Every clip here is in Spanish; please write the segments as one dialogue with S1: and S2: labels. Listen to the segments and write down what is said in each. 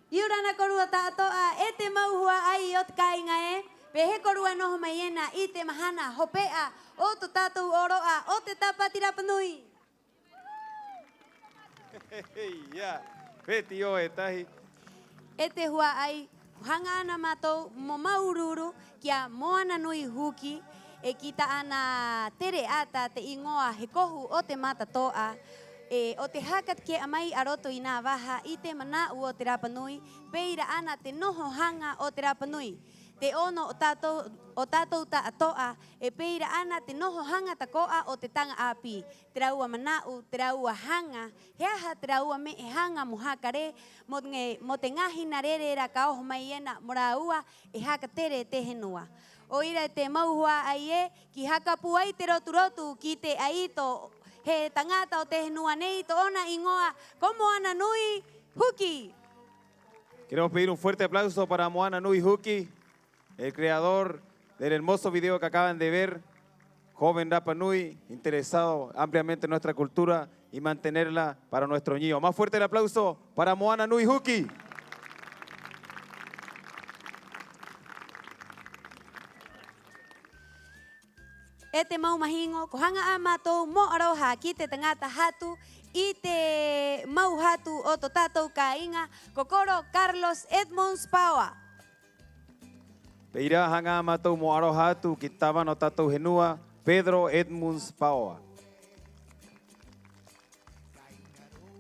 S1: Iurana korua ta'atoa ete mauhua ai ot kainga pehe korua noho mayena ite mahana hopea o to tatou oroa o te tapa tira panui.
S2: Ya, peti o etahi.
S1: Ete hua ai hanga ana matou mo maururu kia moana nui huki e kita ana tere ata te ingoa he kohu o te mata toa. O te hakat ke amai aroto i nā waha i te mana o te Rapanui, peira ana te noho hanga o te Rapanui. Te ono o tātou ta atoa, e peira ana te noho hanga takoa o te tanga api. Te raua manau, te raua hanga, he aha te raua me e hanga mo hakare, mo te ngahi na rerera ka oho mai ena, mo raua e haka tere te henua. O ira te mauhua ai ki hakapu ai te rotu ki te aito, he tangata o te henua nei, to ona ingoa, como ana nui huki.
S2: Queremos pedir un fuerte aplauso para Moana Nui Huki, el creador del hermoso video que acaban de ver, joven Rapa Nui, interesado ampliamente en nuestra cultura y mantenerla para nuestro niño. Más fuerte el aplauso para Moana Nui Huki.
S1: E te mau mahingo, ko hanga a mātou mo aroha ki te tangata hatu, i te mau hatu o to tātou ka inga, kokoro Carlos Edmonds Paua.
S2: Peira hanga mātou mo aroha atu ki tawa no tātou henua, Pedro Edmonds Paua.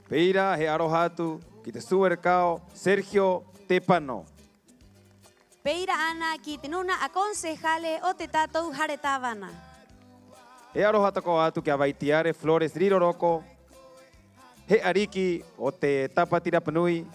S2: Peira he aroha atu ki te superkao, Sergio Tepano.
S1: Peira ana ki te nuna a concejale o te tātou haretavana.
S2: He aroha tako atu ki a Vaitiare Flores Riroroko, he ariki o te Tapatira Panui.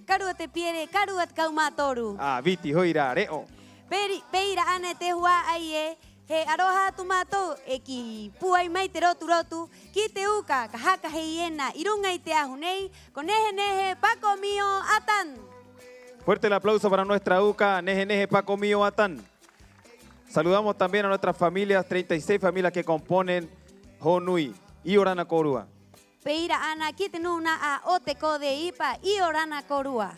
S1: Karua te piere, karua te kaumatoru.
S2: Viti hoira reo.
S1: Peira ana te hua ai he aroha atu mātou e ki puai mai te rotu, ki te uka ka haka hei ena, irunga i te ahu nei, ko nehe Paco Mio Atan.
S2: Fuerte el aplauso para nuestra uka, nehe Paco Mio Atan. Saludamos también a nuestras familias, 36 familias que componen Honui y Orana Korua.
S1: Peira ana ki te nuna a o te kode ipa i Orana Korua.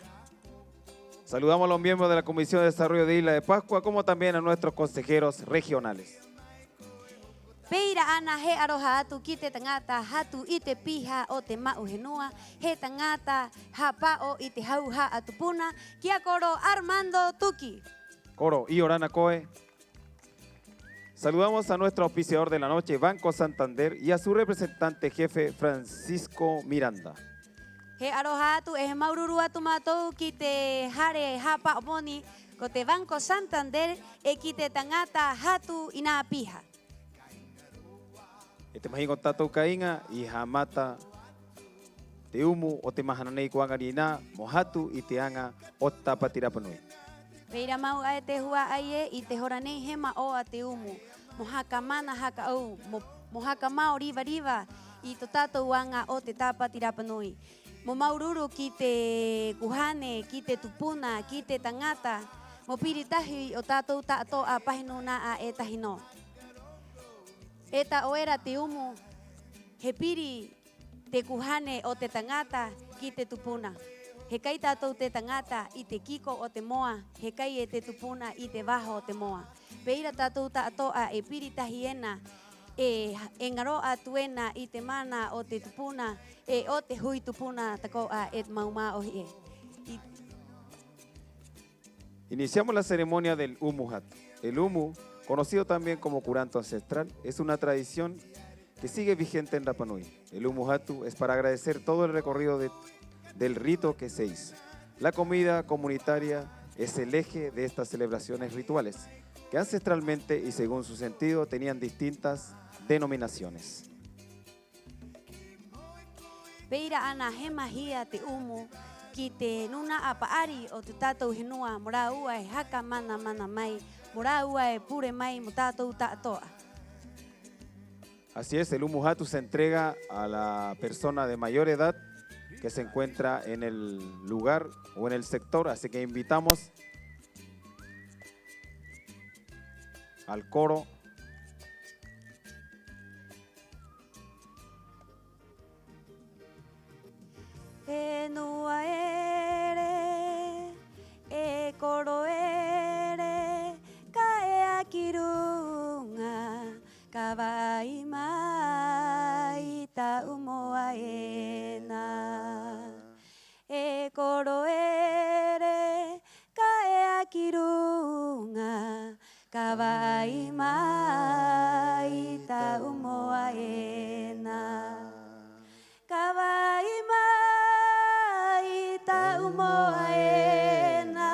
S2: Saludamos a los miembros de la Comisión de Desarrollo de Isla de Pascua, como también a nuestros consejeros regionales.
S1: Peira ana he aroha atu ki te tangata hatu i te piha o te mau henua, he tangata hapao i te hauha atupuna, kia koro Armando Tuki.
S2: Coro y Orana Koe. Saludamos a nuestro auspiciador de la noche, Banco Santander, y a su representante jefe, Francisco Miranda.
S1: He aroha atu e he maururu atu mātou ki te hare hapa omoni ko te Banco Santander e ki te tangata hatu i nā piha.
S2: E te mahingo tātou kainga i hamata te umu o te mahananei kuangari nā mo hatu i te anga o Tapatira Panui.
S1: Peira mau ai te hua ai i te hora nei hema o a te umu. Mo haka mana haka au, mo haka mao riva i to tātou anga o te Tapatira Panui. Mo maururu ki te kuhane, ki te tupuna, ki te tangata, mo piritahi o tātou tātou a pahinuna a e tahino. E ta oera te umu, he piri te kuhane o te tangata ki te tupuna. He kai tātou te tangata i te kiko o te moa, he kai e te tupuna i te waho o te moa. Peira tātou tātoa e piritahi ena, e ngaro atu ena i te mana o te tupuna, e o te hui tupuna takoa e mauma o hie.
S2: Iniciamos la ceremonia del Umu Hatu. El Umu, conocido también como curanto ancestral, es una tradición que sigue vigente en Rapa Nui. El Umu Hatu es para agradecer todo el recorrido del rito que se hizo. La comida comunitaria es el eje de estas celebraciones rituales, que ancestralmente y según su sentido tenían distintas denominaciones.
S1: Peira ana he mahia te umu ki te nuna a paari o te tātou henua mora ua e haka mana mai, mora ua e pure mai mo tātou tātoa.
S2: Así es, el Umu Hatu se entrega a la persona de mayor edad que se encuentra en el lugar o en el sector, así que invitamos al coro
S1: ka wai mai ta umoa e nā. E koro ere ka ea ki runga, ka wai mai ta umoa e nā. Ka wai mai ta umoa e nā,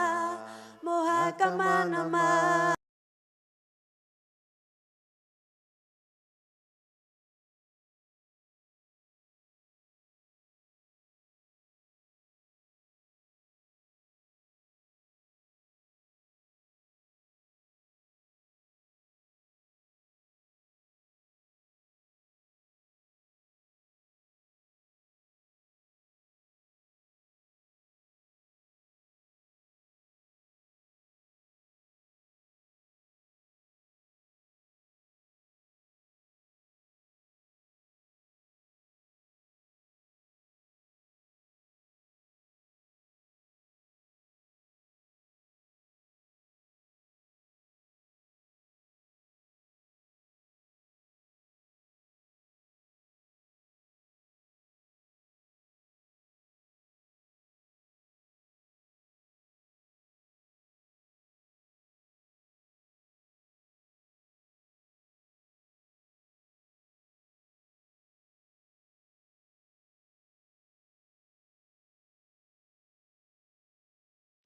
S1: moha ka mana mai.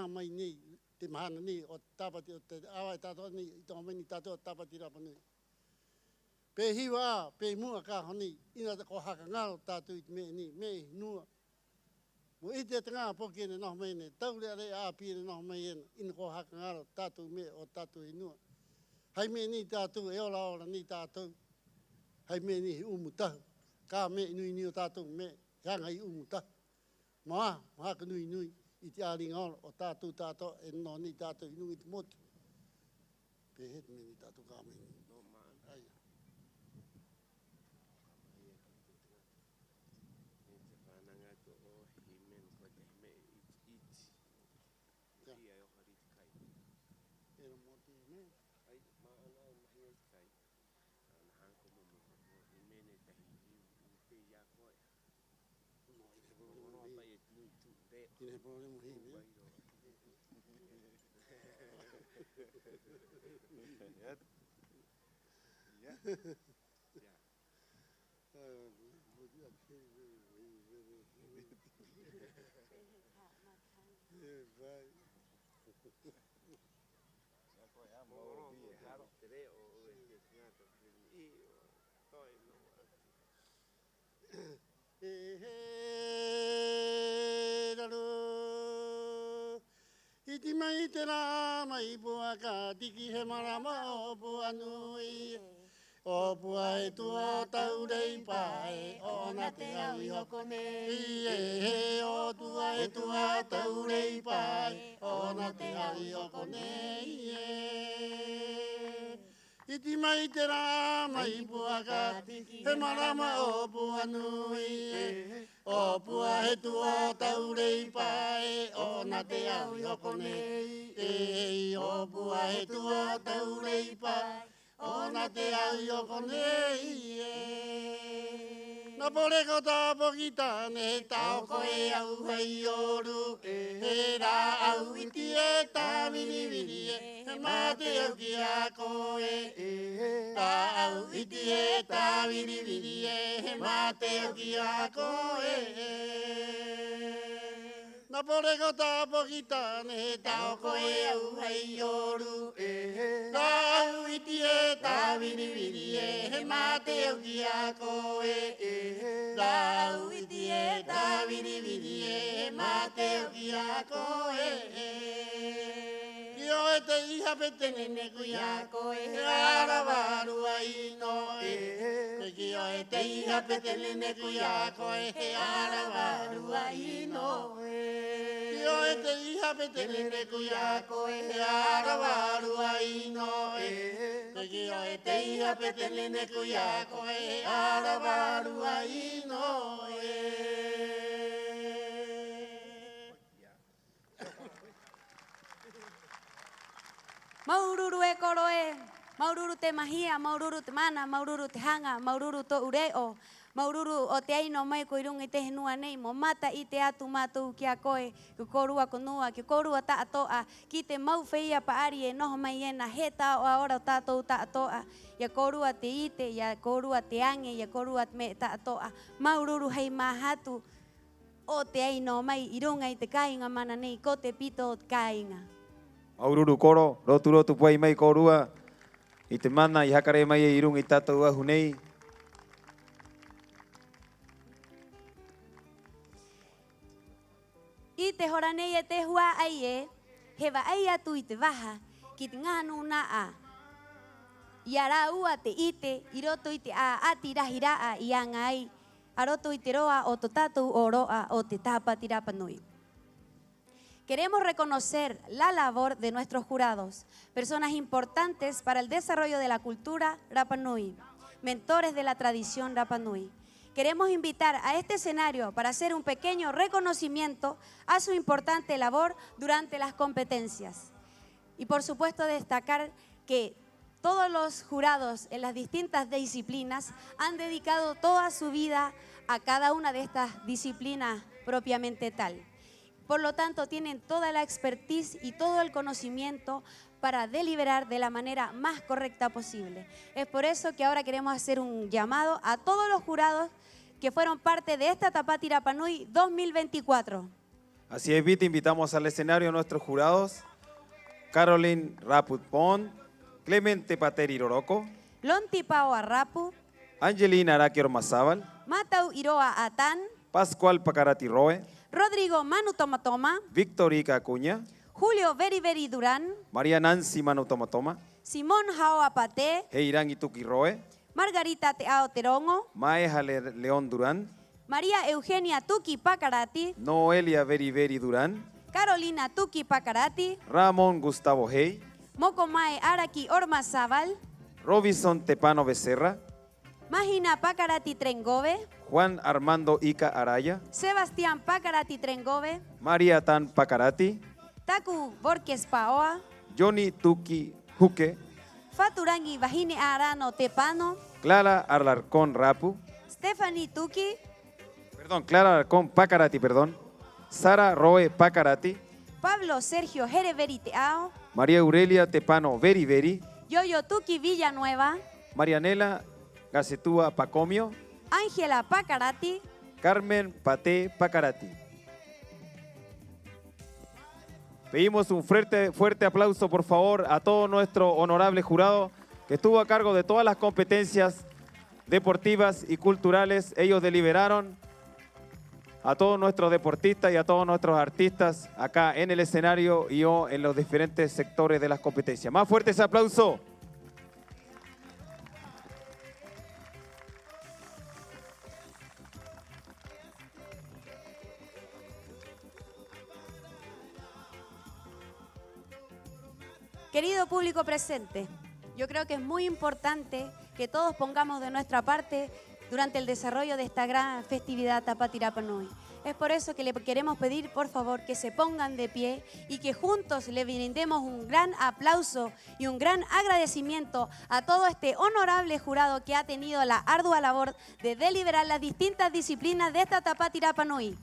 S3: Mai ni te mahana ni o tapati o te awai tato ni i tonga mai ni tato o tapati rapa ni. Pe hiwa, pe mua ka honi, ina te ko haka ngaro tātou i te me ni, me nua. Mo i te ngā poki ene noho mai ne, taure are a pi ene noho mai ene, ina ko haka ngaro tātou me o tātou i nua. Hai me ni tātou, e ola ola ni tātou, hai me ni hi umu tahu. Ka me nui ni o tātou me, hanga i umu tahu. Moa, haka nui nui. I te aringa o tātou tātou e no ni tātou i nungi te motu. Pe het me ni tātou ka me ni. Ai. Era moti me. Tiene problema hi me. Iti mai te rā mai pua ka tiki he marama o pua nui. O pua e tua tau rei pae, o na te au i hoko nei. O tua e tua tau rei pae, o na te au i hoko nei. Iti mai te rā mai pua ka tiki he marama o pua nui. O pua he tua tau rei pae, o na te au i hoko nei. O pua he tua tau rei pae, o na te au i hoko nei. Na pore ko tā poki tāne, tau koe au hei oru. He rā au iti e tā viri viri e, he mā te au ki a koe. Tā au iti e tā viri viri e, he mā te au ki a koe. Na pore ko tā poki tāne, tau koe au hei oru. Tā au iti e tā viri viri e, he mā te au ki a koe. Tā au iti e tā viri viri e, he mā te au ki a koe. Ki o e te iha pe te nene kui a koe, he ara warua ino e. Ki o e te iha pe te nene kui a koe, he ara warua ino e. Ki o e te iha pe te nene kui a koe, he ara warua ino e. Ki o e te iha pe te nene kui a koe, he ara warua ino e.
S1: Maururu e koro e, Maururu te mahia, maururu te mana, maururu te hanga, maururu to ureo. Maururu o te aino mai ko irunga i te henua nei mo mata i te atu mātou ki a koe, ki korua konua, ki korua ta atoa, ki te mau whia paari e noho mai ena, he tā o aora o tātou ta atoa, ia korua te ite, ia korua te ange, ia korua me ta atoa, maururu hei mahatu o te aino mai irunga i te kāinga mana nei, ko te pito o te kāinga.
S2: Maururu koro, rotu puai mai korua, i te mana i hakare mai e irunga i tātou ahu nei.
S1: I te hora nei e te hua ai e, hewa ai atu i te waha, ki te ngānu nā a. I a rā ua te ite, i roto i te a ati rahi raa i anga ai, a roto i te roa o to tātou o roa o te tāpati Rapa Nui. Queremos reconocer la labor de nuestros jurados, personas importantes para el desarrollo de la cultura Rapa Nui, mentores de la tradición Rapa Nui. Queremos invitar a este escenario para hacer un pequeño reconocimiento a su importante labor durante las competencias. Y por supuesto destacar que todos los jurados en las distintas disciplinas han dedicado toda su vida a cada una de estas disciplinas propiamente tal. Por lo tanto, tienen toda la expertise y todo el conocimiento para deliberar de la manera más correcta posible. Es por eso que ahora queremos hacer un llamado a todos los jurados que fueron parte de esta Tapati Rapa Nui 2024.
S2: Así es, Vita, invitamos al escenario a nuestros jurados, Caroline Raput Pond, Clemente Pateri Roroco,
S1: Lonti Pao Arrapu,
S2: Angelina Araki Ormazábal,
S1: Matau Iroa Atán,
S2: Pascual Pacarati Roe,
S1: Rodrigo Manu Tomatoma,
S2: Víctor Ica Acuña,
S1: Julio Veri Durán,
S2: María Nancy Manu Tomatoma,
S1: Simón Jao Apate,
S2: Heirán Ituki Roe,
S1: Margarita Teao Terongo,
S2: Maeja León Durán,
S1: María Eugenia Tuki Pacarati,
S2: Noelia Veri Durán,
S1: Carolina Tuki Pacarati,
S2: Ramón Gustavo Hey,
S1: Mocomae Araki Ormazábal,
S2: Robinson Tepano Becerra,
S1: Magina Pacarati Trengove,
S2: Juan Armando Ica Araya,
S1: Sebastián Pacarati Trengove,
S2: María Tan Pacarati,
S1: Taku Borges Paoa,
S2: Johnny Tuki Juque,
S1: Faturangi Vahine Arano Tepano,
S2: Clara Alarcón Rapu,
S1: Stephanie Tuki,
S2: Clara Alarcón Pacarati, Sara Roe Pacarati,
S1: Pablo Sergio Jereveri Teao,
S2: María Aurelia Tepano Veri,
S1: Yoyo Tuki Villanueva,
S2: Marianela Gacetúa Pacomio,
S1: Ángela Pacarati,
S2: Carmen Paté Pacarati. Pedimos un fuerte aplauso, por favor, a todo nuestro honorable jurado que estuvo a cargo de todas las competencias deportivas y culturales. Ellos deliberaron, a todos nuestros deportistas y a todos nuestros artistas acá en el escenario y o en los diferentes sectores de las competencias. Más fuerte ese aplauso.
S1: Querido público presente, yo creo que es muy importante que todos pongamos de nuestra parte durante el desarrollo de esta gran festividad Tapati Rapa Nui. Es por eso que le queremos pedir, por favor, que se pongan de pie y que juntos le brindemos un gran aplauso y un gran agradecimiento a todo este honorable jurado que ha tenido la ardua labor de deliberar las distintas disciplinas de esta Tapati Rapa Nui.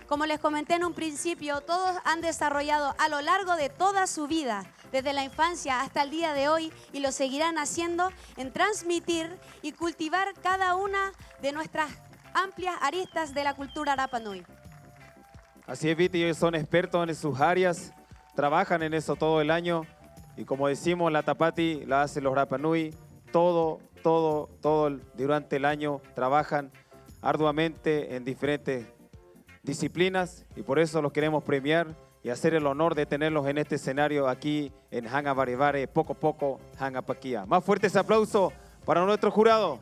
S1: Como les comenté en un principio, todos han desarrollado a lo largo de toda su vida, desde la infancia hasta el día de hoy, y lo seguirán haciendo en transmitir y cultivar cada una de nuestras amplias aristas de la cultura Rapa Nui.
S2: Así es, Viti, ellos son expertos en sus áreas, trabajan en eso todo el año y como decimos, la Tapati la hacen los Rapa Nui, todo durante el año trabajan arduamente en diferentes disciplinas y por eso los queremos premiar y hacer el honor de tenerlos en este escenario aquí en Hanga Barevare, poco a poco Hanga Paquía. Más fuertes aplausos para nuestro jurado.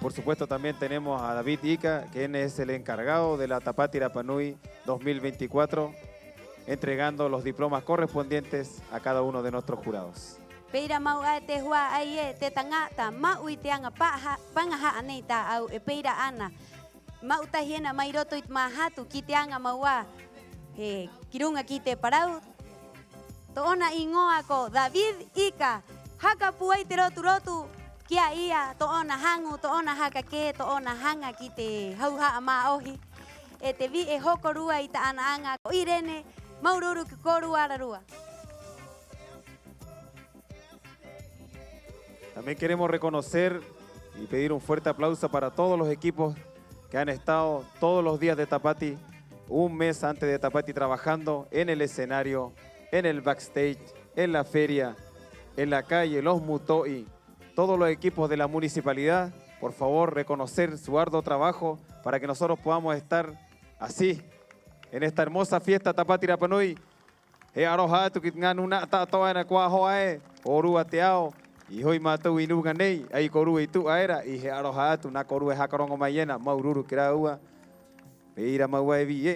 S2: por supuesto también tenemos a David Ica, quien es el encargado de la Tapati Rapa Nui 2024, entregando los diplomas correspondientes a cada uno de nuestros jurados.
S1: Peira mau a te hua ai e te tangata mau i te anga pangaha anei ta au e peira ana. Mau tahiena mai roto i mahatu ki te anga maua he kirunga ki te parau. Toona ingoa ko David Ica haka puai te rotu kia ia toona hangu toona haka ke toona hanga ki te hauha ama ohi. E te vi e hokorua i ta ana anga ko Irene maururu ki korua rarua.
S2: También queremos reconocer y pedir un fuerte aplauso para todos los equipos que han estado todos los días de Tapati, un mes antes de Tapati, trabajando en el escenario, en el backstage, en la feria, en la calle, los mutoi, todos los equipos de la municipalidad. Por favor, reconocer su arduo trabajo para que nosotros podamos estar así, en esta hermosa fiesta Tapati Rapa Nui. He aroha tu kitngan una ta toa na kwa hoae, oru ateao. I hoi mātou inuga nei, ai korua i tu aera, i he aroha atu, nā korua e hakarongo mai ena, maururu ki rā ua, peira maua e vi e.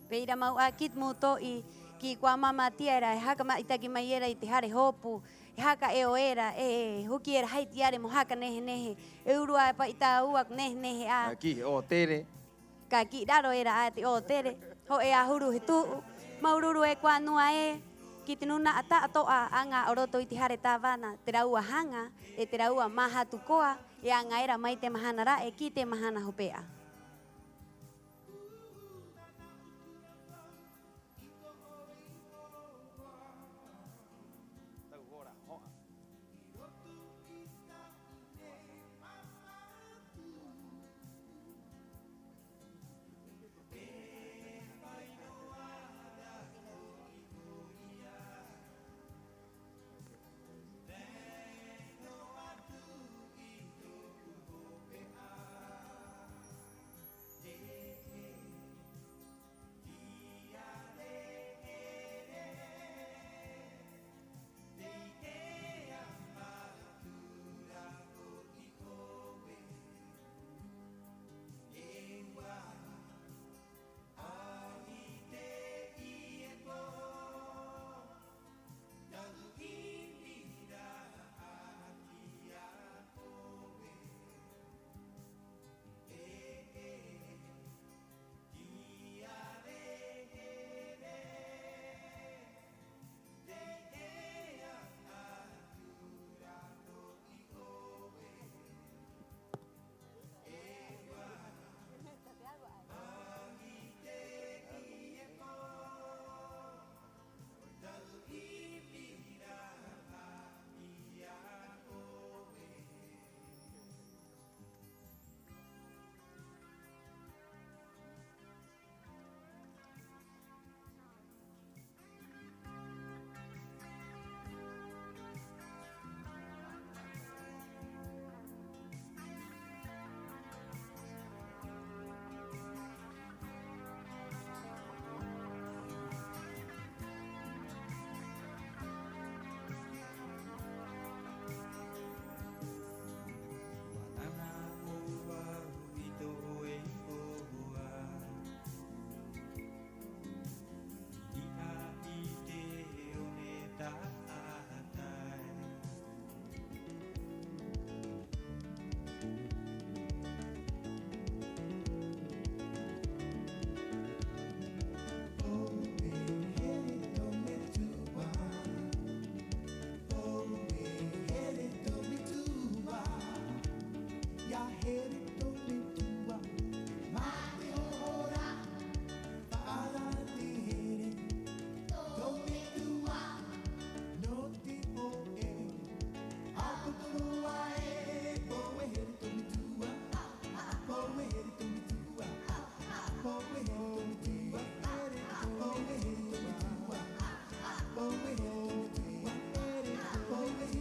S1: Peira mau a kit muto i ki kwa mama tiara, e haka maitaki mai era i te hare hopu, e haka e o era, e huki era hai tiare mo haka nehe nehe, e urua e pa i tā uak nehe nehe a.
S2: Aki, o tere.
S1: Ka ki raro era a te o tere, ho e a huru he tuu, maururu e kwa nua e, ki te nuna ata atoa anga oroto i te hare tāwana, te raua hanga, e te raua maha tukoa, e anga era mai te mahana ra, e ki te mahana hopea.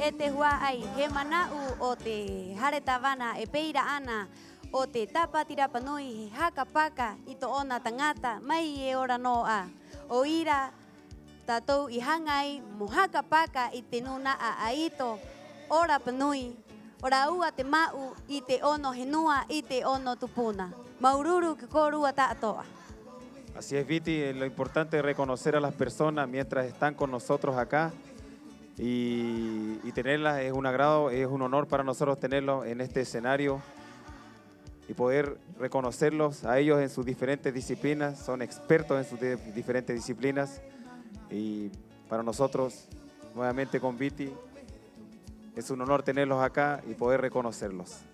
S1: E te hua ai, he manau o te hare tawana e peira ana o te Tapati Rapa Nui he haka paka i to ona tangata mai e ora noa. O ira tatou i hangai mo haka paka i te nuna a aito ora panui Ora ua te mau I te ono henua I te ono tupuna. Maururu ke korua ta'atoa.
S2: Así es, Viti, lo importante es reconocer a las personas mientras están con nosotros acá y tenerlas es un agrado, es un honor para nosotros tenerlos en este escenario y poder reconocerlos a ellos en sus diferentes disciplinas, son expertos en sus diferentes disciplinas y para nosotros, nuevamente con Viti, es un honor tenerlos acá y poder reconocerlos.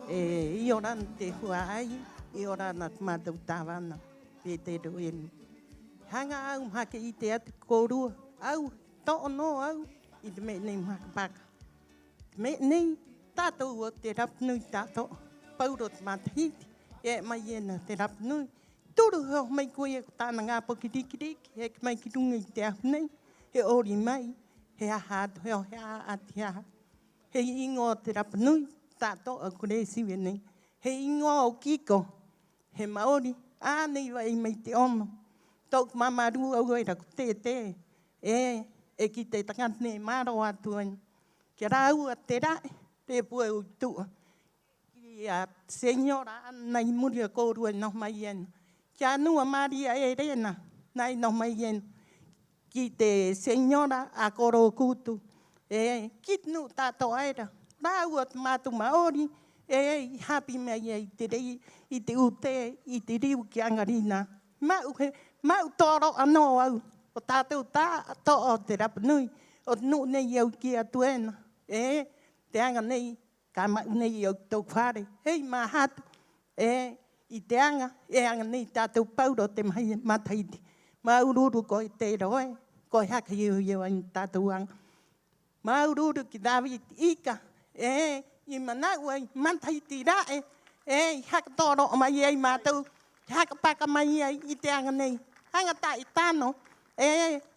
S4: I ora te huai, I ora na mātou tāwana, pe te roenu. Hanga au hake I te atu kōrua, au, to'ono au, I te me nei makapaka. Me nei, tātou o te rapunui tātou, pauro te matahiti, e mai ena te rapunui. Turu heo mai koe ko tāna ngā pokirikiriki, he ki mai ki runga I te ahu nei, he ori mai, he aha atu heo, he aha ati aha. He ingo te rapunui, tātou a kore siwe nei. He ingoa o kiko, he Māori, ānei wai mai te ono. Tōku mamaru au e raku te, e ki te tangata nei maro atu anu. Kia rāua te rae, te pua u tua. Ki a senyora nei muri a kōrua no mai enu. Kia anua Maria e rena, nei no mai enu. Ki te senyora a koro kutu, ki nu tātou aera. Rāua te mātu Māori, I hapi mei I te rei, I te ute, I te riu ki angarina. Mau tōro anō au, o tātou tā tō o te rapunui, o nu nei au ki atu ena. Te anga nei, ka mau nei au tau whare. Hei mā hatu, I te anga nei tātou pauro te mataiti. Maururu ko I te roe, ko haka iu iu ai tātou anga. Maururu ki David Ika, I manau ai, mataiti rae, haka tōro o mai ai mātou, haka paka mai ai I te anga nei. Hanga tā I tāno,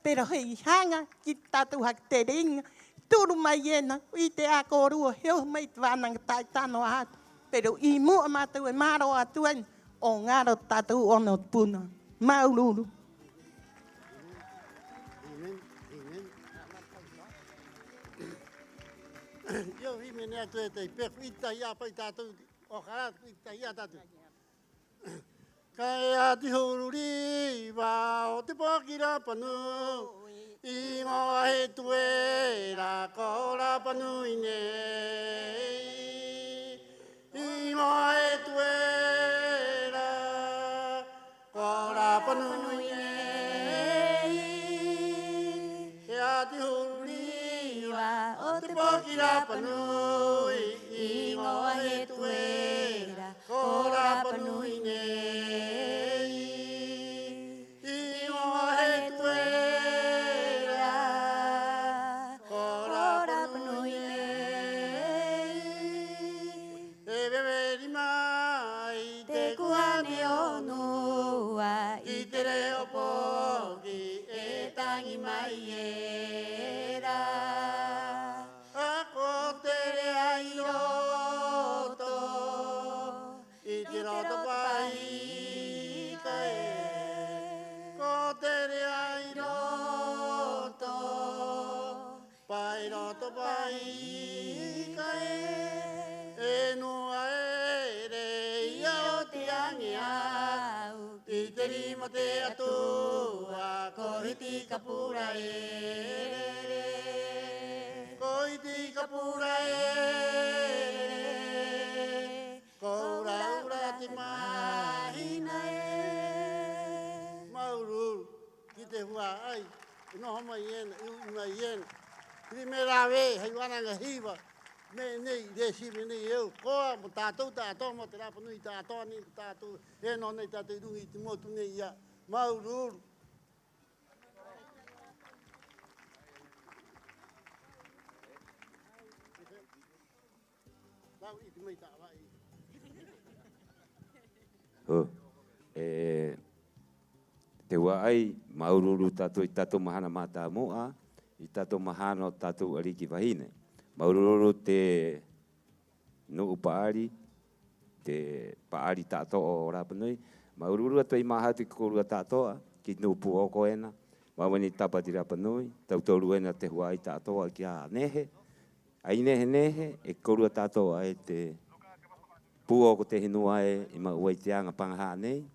S4: pero hei hanga ki tātou haka te ringa, turu mai ena, I te ākorua, heo mai te wānanga tā I tāno atu. Pero I mua mātou e māro atu anu, o ngaro tātou ono puna. Maururu.
S3: Yo vi me nea tu te pe ita ya pa tātou o kara ita ya tātou. Kai a ti hururi wa o te pokira panu I ngoa he tue ra ko ra panu I nei. I ngoa he tue ra ko ra panu I nei. He a ti hururi wa o te pokira panu I ngoa he tue ra ko ra panu I nei. topai kai e noa e re ia o te angi au i te rima te atua ko hiti kapura e re ko hiti kapura e ko ura te mahina e mauru ki te hua ai no hama ien mai ien primera vez hai wana nga hiva me nei desi me nei eu ko mo tātou mo te rapa nui tātou ni tātou e no nei tātou rungi te motu nei ia mauru Nau i te mai tā wai
S5: te ua ai maururu tātou i tātou mahana mātā moa, i tātou mahana o tātou ariki wahine. Maururu te nuu paari, te paari tātou o Rapanui. Maururu atu i mahatu ki korua tātoa, ki nuu pu o koena. Mawani tapati Rapanui, tautoru ena te hua i tātoa ki a nehe. Ai nehe, e korua tātoa e te pu o ko te hinua e i maua i te anga pangaha nei.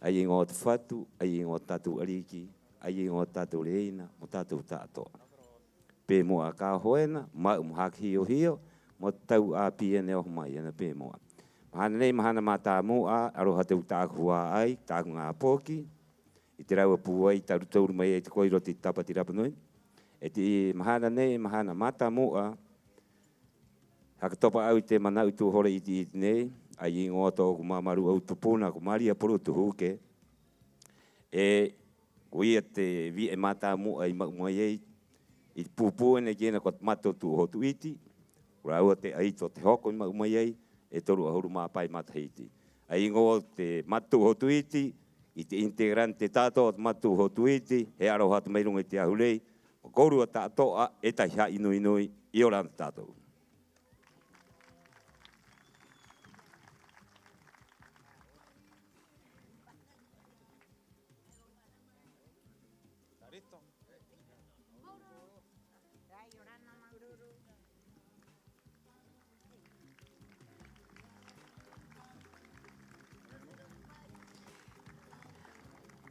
S5: Ai ngō te whatu, ai ngō tātou ariki, ai ngō tātou reina, mo tātou tātoa. Pē moa ka hoena, mau muhaki hio, mo tau a piene o mai ana pē moa. Mahana nei, mahana mātā moa, aroha tau tākua ai, tāku ngā pōki, i te raua pū ai, tauru mai e te koiro te tapati Rapanui. E te mahana nei, mahana mātā moa, haka topa au te manau tū hore i te nei, ai ngō tōku mamaru au tupuna ko Maria Poro tu huke. E kuia te vi e mata mua i mai ei, i pupu ene kena ko mato tu hotu iti, uraua te aito te hoko i mai ei, e toru ahuru māpai matahiti. Ai ngō te matu hotu iti, i te integrante tātou at matu hotu iti, he aroha te meirunga i te ahurei, o korua tātoa e tahi ha inui i oranta tātou.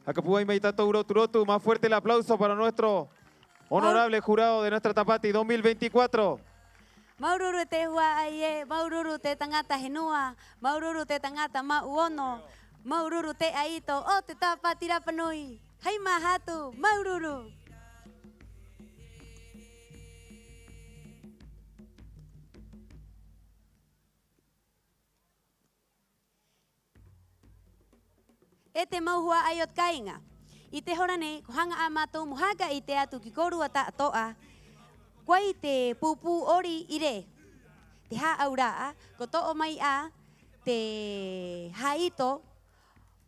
S2: Acapúa y Meitato Uroturotu, más fuerte el aplauso para nuestro honorable jurado de nuestra Tapati 2024.
S1: Maururu te hua aie, maururu te tangata henua, maururu te tangata mauono, maururu te aito, o te Tapati Rapanui. Hai mahatu, maururu. E te mauhua aiot kainga. I te hora nei, ko hanga a mātou muhaka i te atu ki korua ta atoa, kwai te pupu ori ire. Te ha aura, ko to'o mai a te haito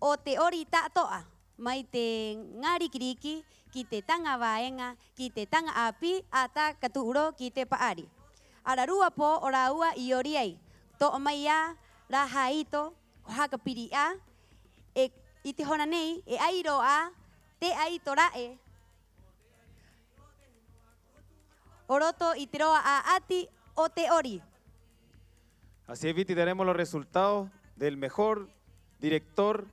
S1: o te ori ta atoa. Mai te ngari kiriki, ki te tanga vaenga, ki te tanga api, a ta katuuro ki te paari. Ararua po o raua i ori ai. To'o mai a, ra haito, ko haka piri a, I te hona nei, e airo a, te aito rae. Oroto i te roa a ati o te ori.
S2: Así es, Viti, tenemos los resultados del mejor director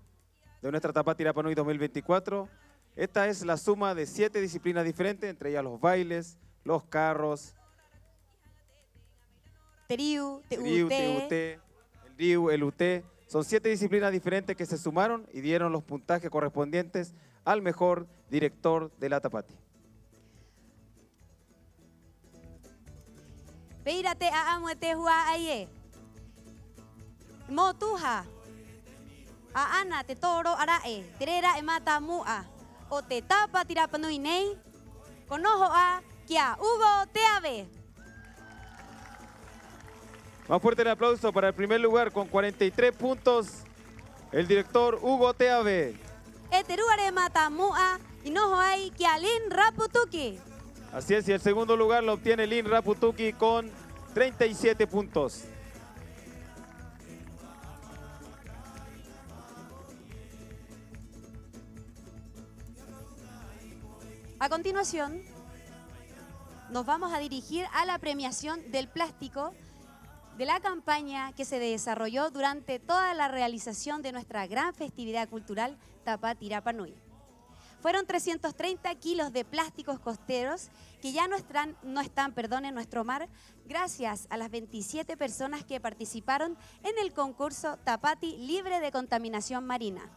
S2: de nuestra Tapati Rapanui 2024. Esta es la suma de 7 disciplinas diferentes, entre ellas los bailes, los carros,
S1: Teriu, te
S2: el riu, el uté. Son 7 disciplinas diferentes que se sumaron y dieron los puntajes correspondientes al mejor director de la Tapati.
S1: Peirate a amo te hua aie. Mo tuha. A ana te toro arae, te rera e mata mua. O te Tapati Rapanui nei, konoho a kia Hugo Teave.
S2: Más fuerte el aplauso para el primer lugar con 43 puntos, el director Hugo Teave.
S1: E te ruare mata mua, inoho ai kia Lin Raputuki.
S2: Así es, y el segundo lugar lo obtiene Lin Raputuki con 37 puntos.
S1: A continuación, nos vamos a dirigir a la premiación del plástico de la campaña que se desarrolló durante toda la realización de nuestra gran festividad cultural Tapati Rapa Nui. Fueron 330 kilos de plásticos costeros que ya no están en nuestro mar, gracias a las 27 personas que participaron en el concurso Tapati libre de contaminación marina.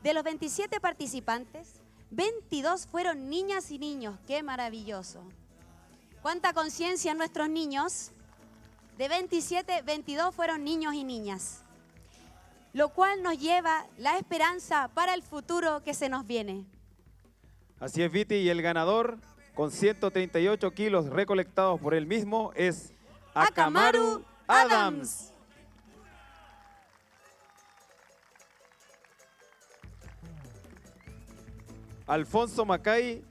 S1: De los 27 participantes, 22 fueron niñas y niños. ¡Qué maravilloso! ¿Cuánta conciencia en nuestros niños? De 27, 22 fueron niños y niñas, lo cual nos lleva la esperanza para el futuro que se nos viene.
S2: Así es, Viti, y el ganador con 138 kilos recolectados por él mismo es Akamaru Adams. Alfonso Macay,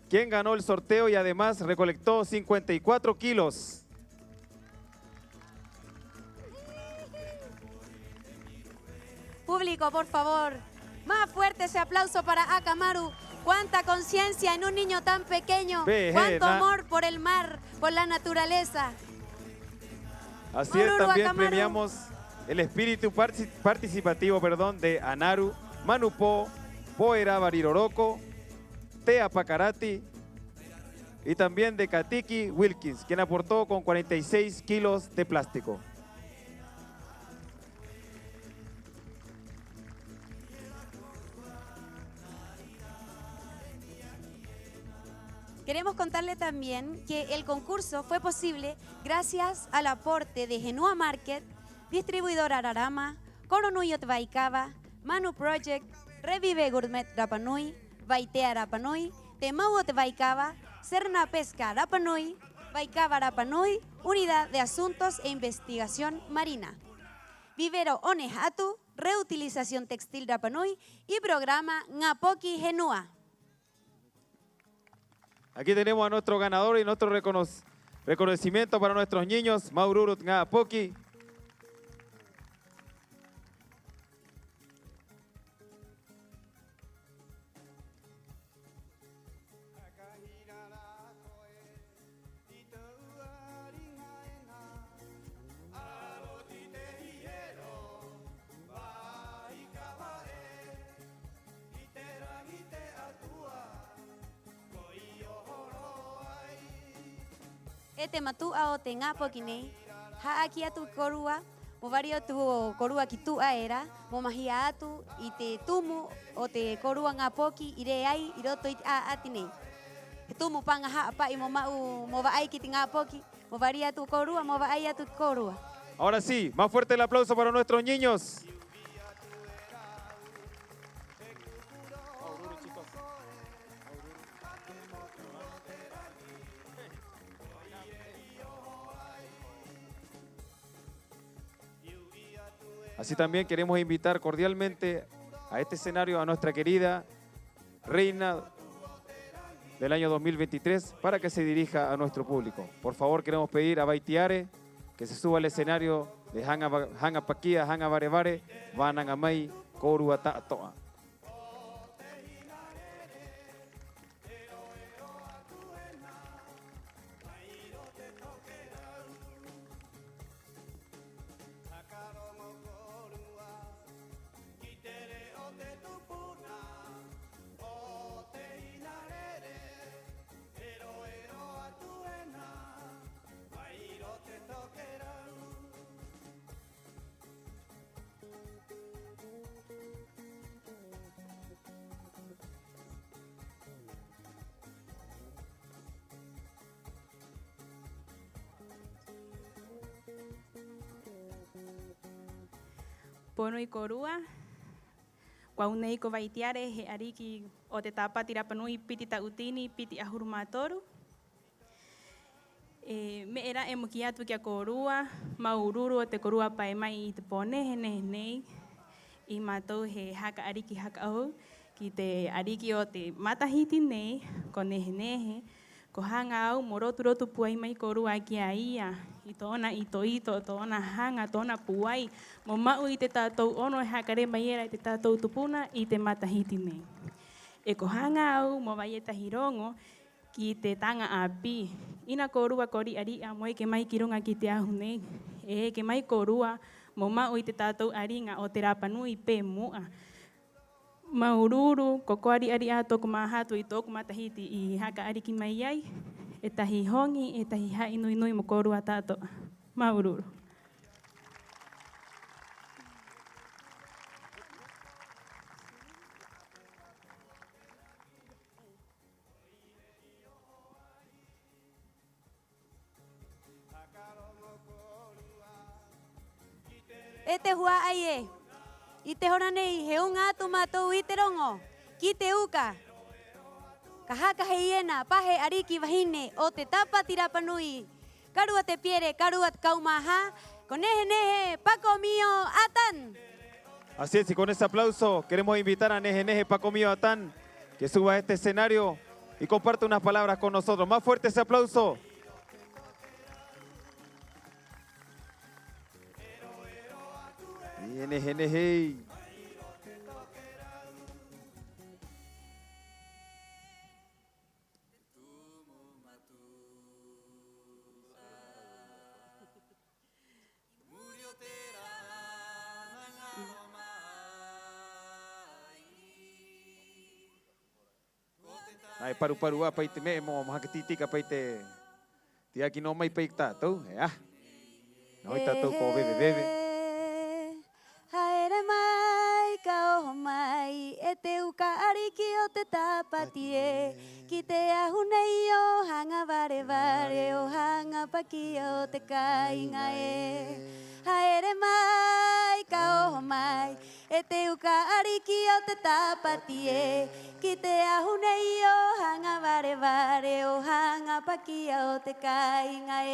S2: quien ganó el sorteo y además recolectó 54 kilos.
S1: Público, por favor, más fuerte ese aplauso para Akamaru. Cuánta conciencia en un niño tan pequeño. Cuánto amor por el mar, por la naturaleza.
S2: Así es, también premiamos el espíritu participativo, de Anaru, Manupo, Poera Bariroroko, Tea Pacarati y también de Katiki Wilkins, quien aportó con 46 kilos de plástico.
S1: Queremos contarle también que el concurso fue posible gracias al aporte de Genua Market, Distribuidor Ararama, Coronuyot Baikaba, Manu Project, Revive Gourmet Rapa Nui, Baitea Rapa Nui, Temauot Baikaba, Serna Pesca Rapa Nui, Baikaba Rapa Nui, Unidad de Asuntos e Investigación Marina, Vivero Onehatu, Reutilización Textil Rapa Nui y Programa Ngapoki Genua.
S2: Aquí tenemos a nuestro ganador y nuestro reconocimiento para nuestros niños, Maururut Ngapoki.
S1: Ete matu ao te Ngapoki nei, ha aki atu korua, mo vari atu korua ki tu aera, mo mahia atu i te tumu o te korua Ngapoki ire ai i roto i a ati nei. He tumu panga ha apa i mo mau mo va ai ki te Ngapoki, mo vari atu korua, mo va ai atu korua.
S2: Ahora sí, más fuerte el aplauso para nuestros niños. Así también queremos invitar cordialmente a este escenario a nuestra querida reina del año 2023 para que se dirija a nuestro público. Por favor, queremos pedir a Baitiare que se suba al escenario de Hanga Paquia, Hanga Barebare, Vanangamay, Koru Atatoa.
S6: Pono i korua, kwaunei ko Baitiare he ariki o te Tapati Rapa Nui piti tautini, piti ahurumatoru. Me era e muki atu kia korua, maururu o te korua pai mai i te pone he nei, i mātou he haka ariki haka au, ki te ariki o te matahiti nei, ko nehe, ko hanga au mo rotu puai mai korua ki a ia, i tōna ito, tōna hanga, tōna puai, mo mau i te tātou ono e hakare mai era i te tātou tupuna i te matahiti nei. E ko hanga au mo vai e tahi rongo, ki te tanga api. Ina korua kori ari a moe ke mai ki runga ki te ahunei. E ke mai korua mo mau i te tātou aringa o te Rapanui pe mua. Maururu, koko ari a tōku mahatu i tōku matahiti i haka ariki mai ai. E tahi hongi, e tahi hai nui nui mo korua tātou. Maururu.
S1: E te hua ai e. I te hora nei, he unga atu mātou i te rongo. Ki te uka. Ka haka hei ena, pahe ariki wahine o te tapati Rapanui. Karua te piere, karua te kaumaha. Konehe nehe, Paco Mío Atan.
S2: Así es, y con ese aplauso queremos invitar a Neje Neje Paco Mío Atán que suba a este escenario y comparte unas palabras con nosotros. Más fuerte ese aplauso. Y Neje Neje. Ai paru apa ite me mo mahakatitika pa ite ti aki no mai peikta tu ya. No ita tu ko bebe.
S1: Haere mai ka o mai e te uka ariki o te tapati e ki te ahunei o hanga vare vare o hanga paki o te kainga e. Haere mai ka o mai e te uka ariki o te tapati e ki te ahunei o hanga vare vare o hanga paki o te kainga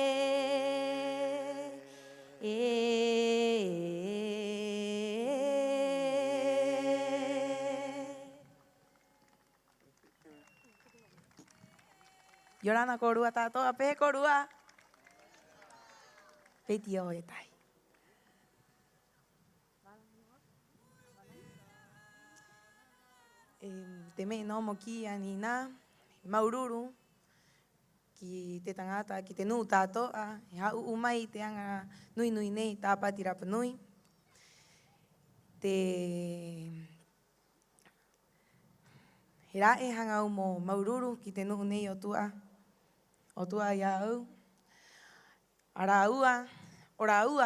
S7: Yorana korua tātou, ape korua. Peti o e tai. Te me no mo ki ani nā, maururu, ki te tangata, ki te nuu tātou, he hau umai te anga nui nui nei tāpati Rapanui. He rae hanga au mo maururu ki te nuu nei o tua ia au. Ara ua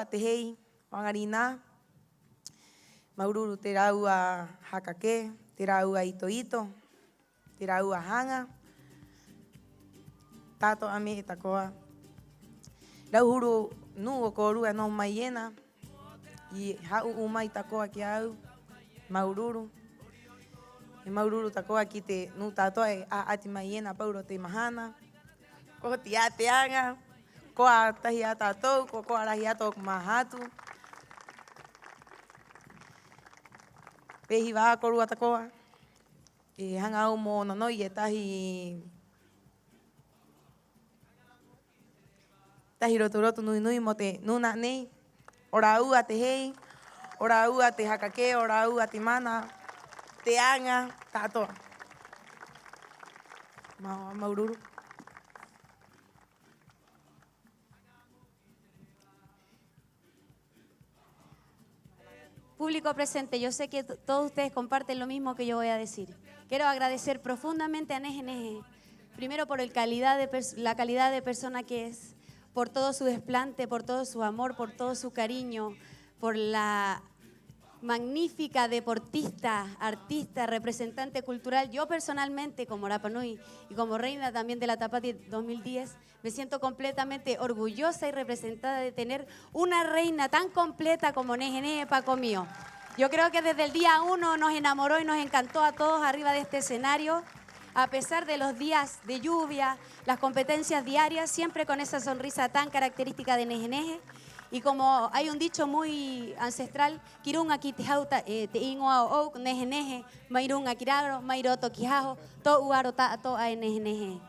S7: te hei, wangari nā. Maururu te raua hakake, te raua ito, te raua hanga. Tātou ame e takoa. Rauhuru nu o korua no mai ena. I hau umai takoa ki au. Maururu. E maururu takoa ki te nu tātoa e a ati mai ena pauro te mahana. Ko te a te anga. Ko a tahi a tātou, ko a rahi ato ku mahatu. Pehi wā korua takoa. E hanga au mo nonoi e tahi roto nui nui mo te nuna nei. Ora ua te hei, ora ua te hakake, ora ua te mana, te anga, tātoa. Maururu.
S1: Público presente, yo sé que todos ustedes comparten lo mismo que yo voy a decir. Quiero agradecer profundamente a Neje Neje, primero por la calidad de persona que es, por todo su desplante, por todo su amor, por todo su cariño, por la magnífica deportista, artista, representante cultural. Yo personalmente, como Rapanui y como reina también de la Tapati 2010, me siento completamente orgullosa y representada de tener una reina tan completa como Neje Neje Paco Mío. Yo creo que desde el día 1 nos enamoró y nos encantó a todos arriba de este escenario, a pesar de los días de lluvia, las competencias diarias, siempre con esa sonrisa tan característica de Neje Neje. Y como hay un dicho muy ancestral, Kirunga ki te hauta te ingoa o Neje Neje, mairunga kiragro, mairoto kihajo, to uaro ta to a Neje Neje.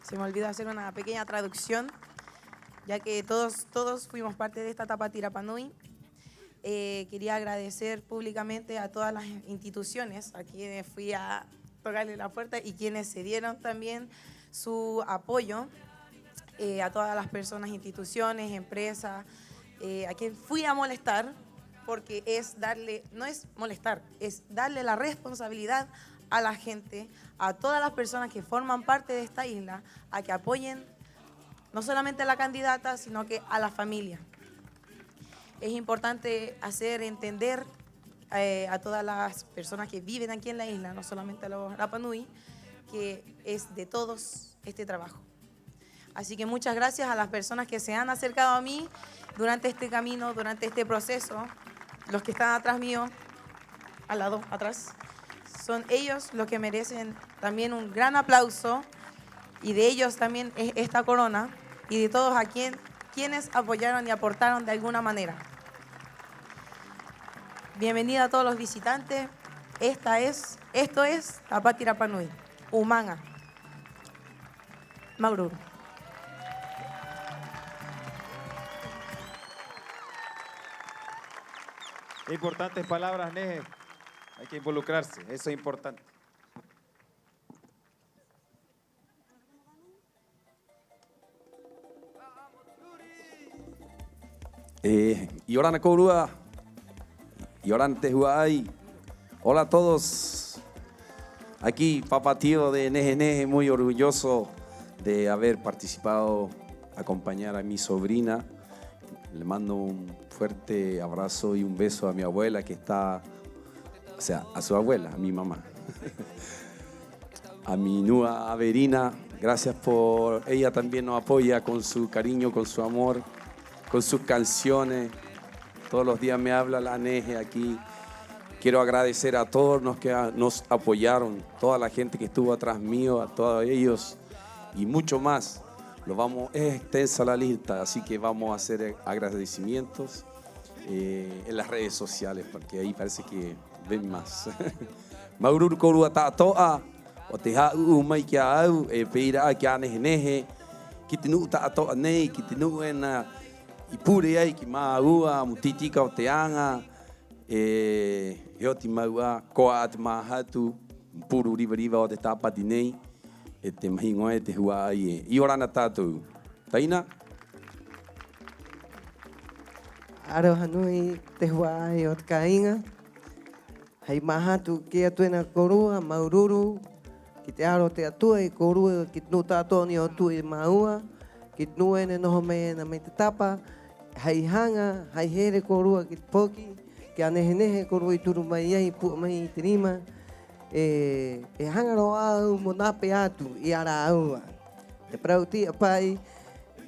S7: Se me olvidó hacer una pequeña traducción, ya que todos fuimos parte de esta Tapati Rapanui. Quería agradecer públicamente a todas las instituciones a quienes fui a tocarle la puerta y quienes se dieron también su apoyo, a todas las personas, instituciones, empresas, a quien fui a molestar, porque no es molestar, es darle la responsabilidad a la gente, a todas las personas que forman parte de esta isla, a que apoyen no solamente a la candidata, sino que a la familia. Es importante hacer entender a todas las personas que viven aquí en la isla, no solamente a los Rapa Nui, que es de todos este trabajo. Así que muchas gracias a las personas que se han acercado a mí durante este camino, durante este proceso. Los que están atrás mío, al lado, atrás, son ellos los que merecen también un gran aplauso, y de ellos también es esta corona, y de todos a quienes apoyaron y aportaron de alguna manera. Bienvenida a todos los visitantes. Esto es Tapati Rapa Nui, Umanga, Maururu.
S2: Importantes palabras, Neje. Hay que involucrarse, eso es importante.
S8: Yorana Korua, Yorana Tehuay. Hola a todos. Aquí, Papá Tío de Neje Neje, muy orgulloso de haber participado, acompañar a mi sobrina. Le mando un fuerte abrazo y un beso a mi abuela que está, o sea, a su abuela, a mi mamá. A mi nua Averina, gracias por, ella también nos apoya con su cariño, con su amor, con sus canciones. Todos los días me habla la Neje aquí. Quiero agradecer a todos los que nos apoyaron, toda la gente que estuvo atrás mío, a todos ellos y mucho más. Es extensa la lista, así que vamos a hacer agradecimientos en las redes sociales, porque ahí parece que ven más. Maururu Korua Ta'atoa, o te ha'u mai kia au, peira kia Neje Neje, ki te nuu ta'atoa nei, ki te nuu ena i pure ai ki maua, mutitika o te anga, oti maua, koa te mahatu, puru riva o te tapati nei, e te mahingoe te hua ai e. I orana tātou. Taina?
S4: Aroha nui te huai o te kainga. Hei mahatu ki atuena korua, Maururu, ki te aro te atua i korua, ki te nu tātoni o tu i maua, ki te nu ene noho mei ena me te tapa, hei hanga, hei here korua ki te poki, ki a Nehe Nehe korua i turu mai ei, pua mai i te rima, e hangaro au mo nape atu i ara aua. Te prauti a pai,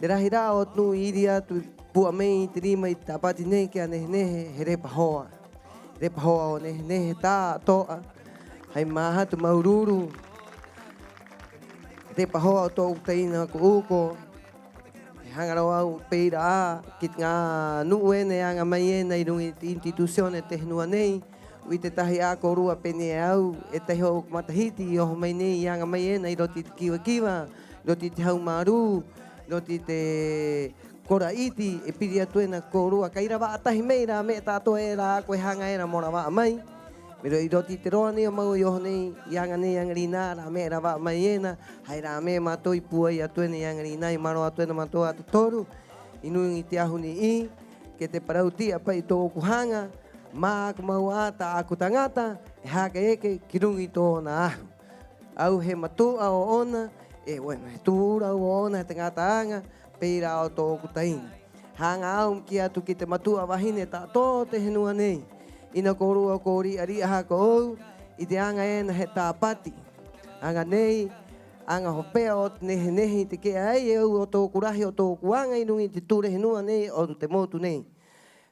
S4: te rahira o tunu i iri atu pua mei i te rima i Tapati nei ki a Nehe Nehe he repa hoa. Repa hoa o Nehe Nehe tā toa, hei mahatu Maururu, repa hoa o tō utaina ko uko, he hangaro au peira a, ki ngā nuu ene anga mai ena i rungi institucione te henua nei, ui te tahi a korua pene au, e tahi o matahiti i oho mai nei i anga mai ena i roti te kiwa kiwa, roti te hau maru, roti te kora iti, e piri atu ena korua. Kaira wa atahi meira, me tātou e rā koe hanga era mora wa mai. Mero i roti te roa nei o mau i oho nei, i anga nei anga rina, rā me ra wa mai ena, hai rā me mātou i pua i atu ena i anga rina, i maro atu ena mātou atu toru, i nui i te ahuni i, ke te parauti a pai tō kuhanga, mā ka mau ata aku tangata, e haka eke ki rungi tōna ahu. Au he matua o ona, bueno, he tūra o ona he te ngata anga, peira o tō kutaina. Hanga au ki atu ki te matua wahine tā tō te henua nei. Ina korua kōri ari a haka ou, i te anga ena he tāpati. Anga nei, anga hopea o te Nehe Nehe te kea ai au o tō kurahi o tō kuanga i rungi te ture henua nei o te motu nei.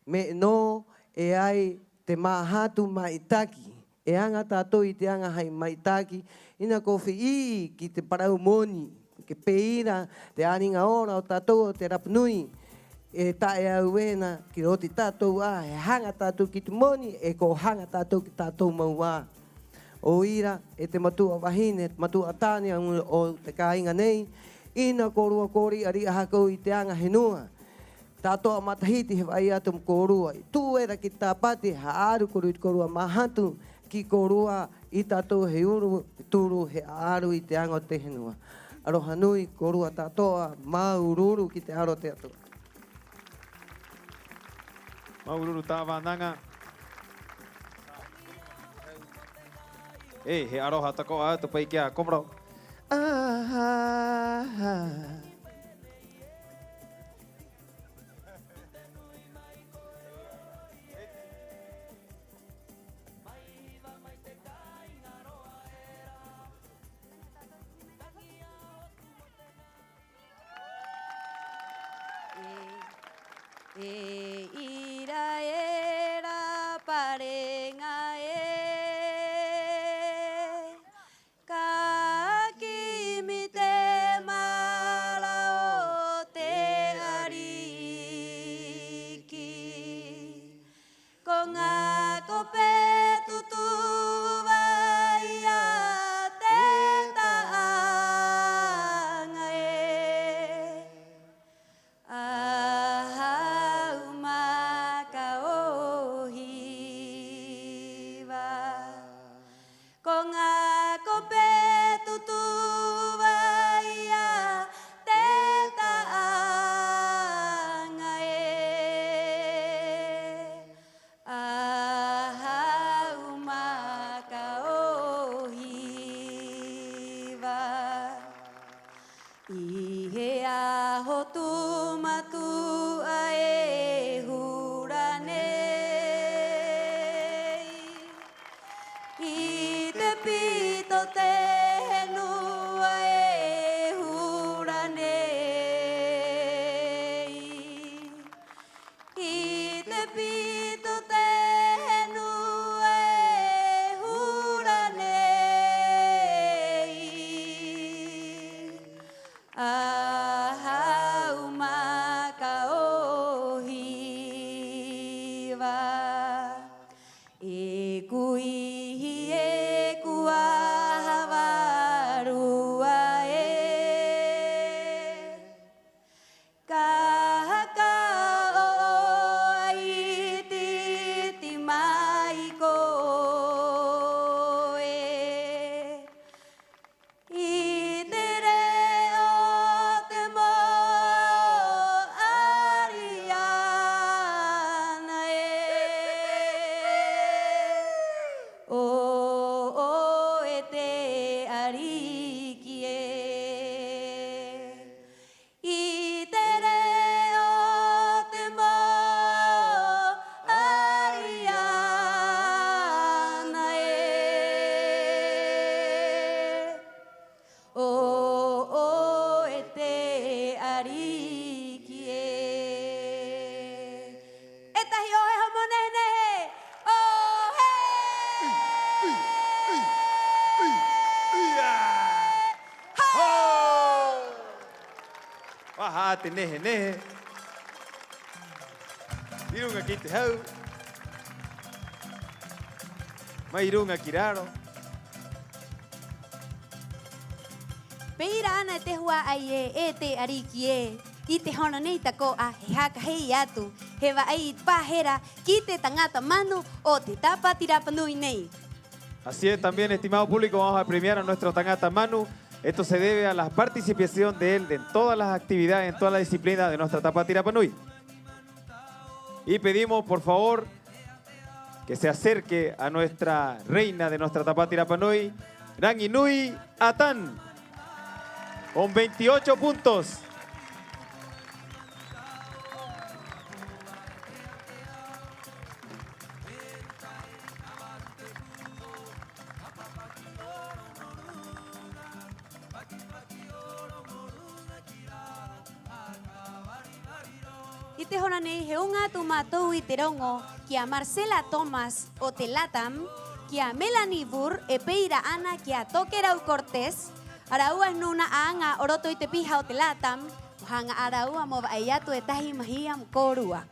S4: Me no, e ai te mahatu maitaki. E anga tātou i te anga hai maitaki. Ina kofi i ki te parau moni. Ke peira te aringa ora o tātou o te Rapa Nui. E tae au ena ki roti tātou a. E hanga tātou ki te moni. E ko hanga tātou ki tātou mau a. O ira e te matua wahine, te matua tāne o te kāinga nei. Ina korua kori ari a hakou i te anga henua.
S9: Tātoa matahiti he vai atu korua. Tu era ki tāpati haaru koru i korua mahatu ki korua i tātou he uru turu he aaru i te ango te henua. Aroha nui korua tātoa maururu ki te aro te atua.
S2: Maururu tāwānanga. He aroha tako atu pai kia komro.
S1: E ira era parenga ka kimi te mara o te ariki ko ngā kope tutu vai a te taanga ahau maka ohiwa ko ngā kope tutu vai a te taanga ahau maka ohiwa I he aho tumatu a e hura nei I te pito te henua e hura nei I te pito te henua e hura nei ahau maka ohiwa e kuihi e kuahawarua ka haka o ai titi mai koe I te reo te moa ariana o e te ariki I te reo te moa ariana o e te ariki e tahi o he homo nehe o he
S2: Waha te nehe nehe. Irunga ki te hau. Mai irunga ki raro.
S1: Peira ana te hua ai e te ariki I te hona nei tako a he haka hei atu. He wa ai pahera ki te tangata manu o te Tapati Rapanui nei.
S2: Así es también, estimado público, vamos a premiar a nuestro Tangata Manu. Esto se debe a la participación de él en todas las actividades, en todas las disciplinas de nuestra Tapati Rapanui. Y pedimos, por favor, que se acerque a nuestra reina de nuestra Tapati Rapanui, Ranginui Atan, con 28 puntos.
S1: I te hona nei he unga tu mātou I te rongo ki a Marcela Thomas o te Latam, ki a Melanie Burr e peira ana ki a Tokerau Cortés, araua nuna a anga o roto I te piha o te Latam, hanga araua mo vai atu e tahi mahia mo korua.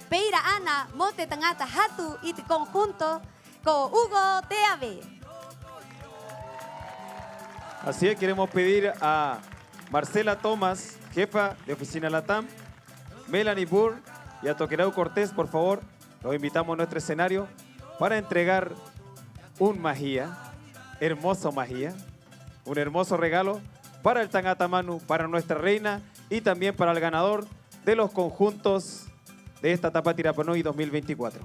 S1: Peira ana mo te tangata hatu I te conjunto ko Hugo Teave.
S2: Así es, queremos pedir a Marcela Thomas, jefa de oficina Latam, Melanie Burr y a Toquerau Cortés, por favor, los invitamos a nuestro escenario para entregar un magía, hermoso magía, un hermoso regalo para el Tangata Manu, para nuestra reina y también para el ganador de los conjuntos de esta Tapati Rapanui 2024.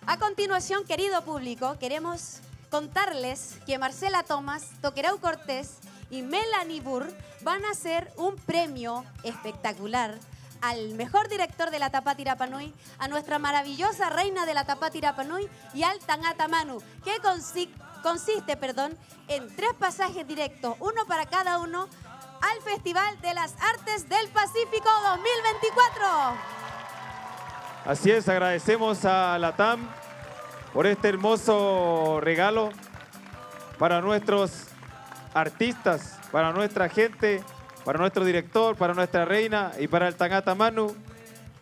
S1: A continuación, querido público, queremos contarles que Marcela Tomás, Toquerau Cortés y Melanie Burr van a hacer un premio espectacular al mejor director de la Tapati Rapanui, a nuestra maravillosa reina de la Tapati Rapanui y al Tangata Manu, que consiste en 3 pasajes directos, uno para cada uno, al Festival de las Artes del Pacífico 2024.
S2: Así es, agradecemos a la TAM por este hermoso regalo para nuestros artistas, para nuestra gente, para nuestro director, para nuestra reina y para el Tangata Manu.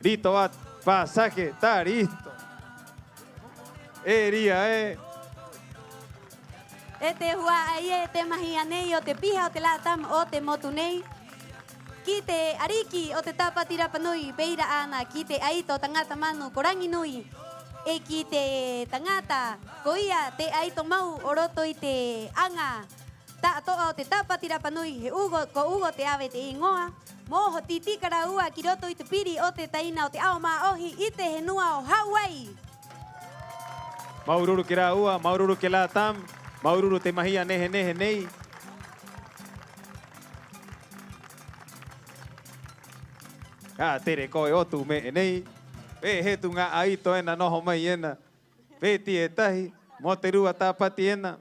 S2: Listo, va, pasaje, está listo. Ería,
S1: Este hua aye te mahianei o te pija o te latam o te motunei. Kite ariki o te Tapati Rapanui beira ana kite aito Tangata Manu korangi nui. E kite tangata koia te aito mau oroto i te anga. Ta toa o te Tapati Rapanui he ugo ko ugo te ave te ingoa. Moho titi kara ua kiroto i te piri o te taina o te aoma ohi i te henua o Hawaii.
S2: Maururu kira ua, maururu ke la tam, maururu te mahia nehe nehe nei. Tere koe o tu me nei. He tu ngā aito ena noho mai ena. Peti e tahi, mo te rua Tapati ena.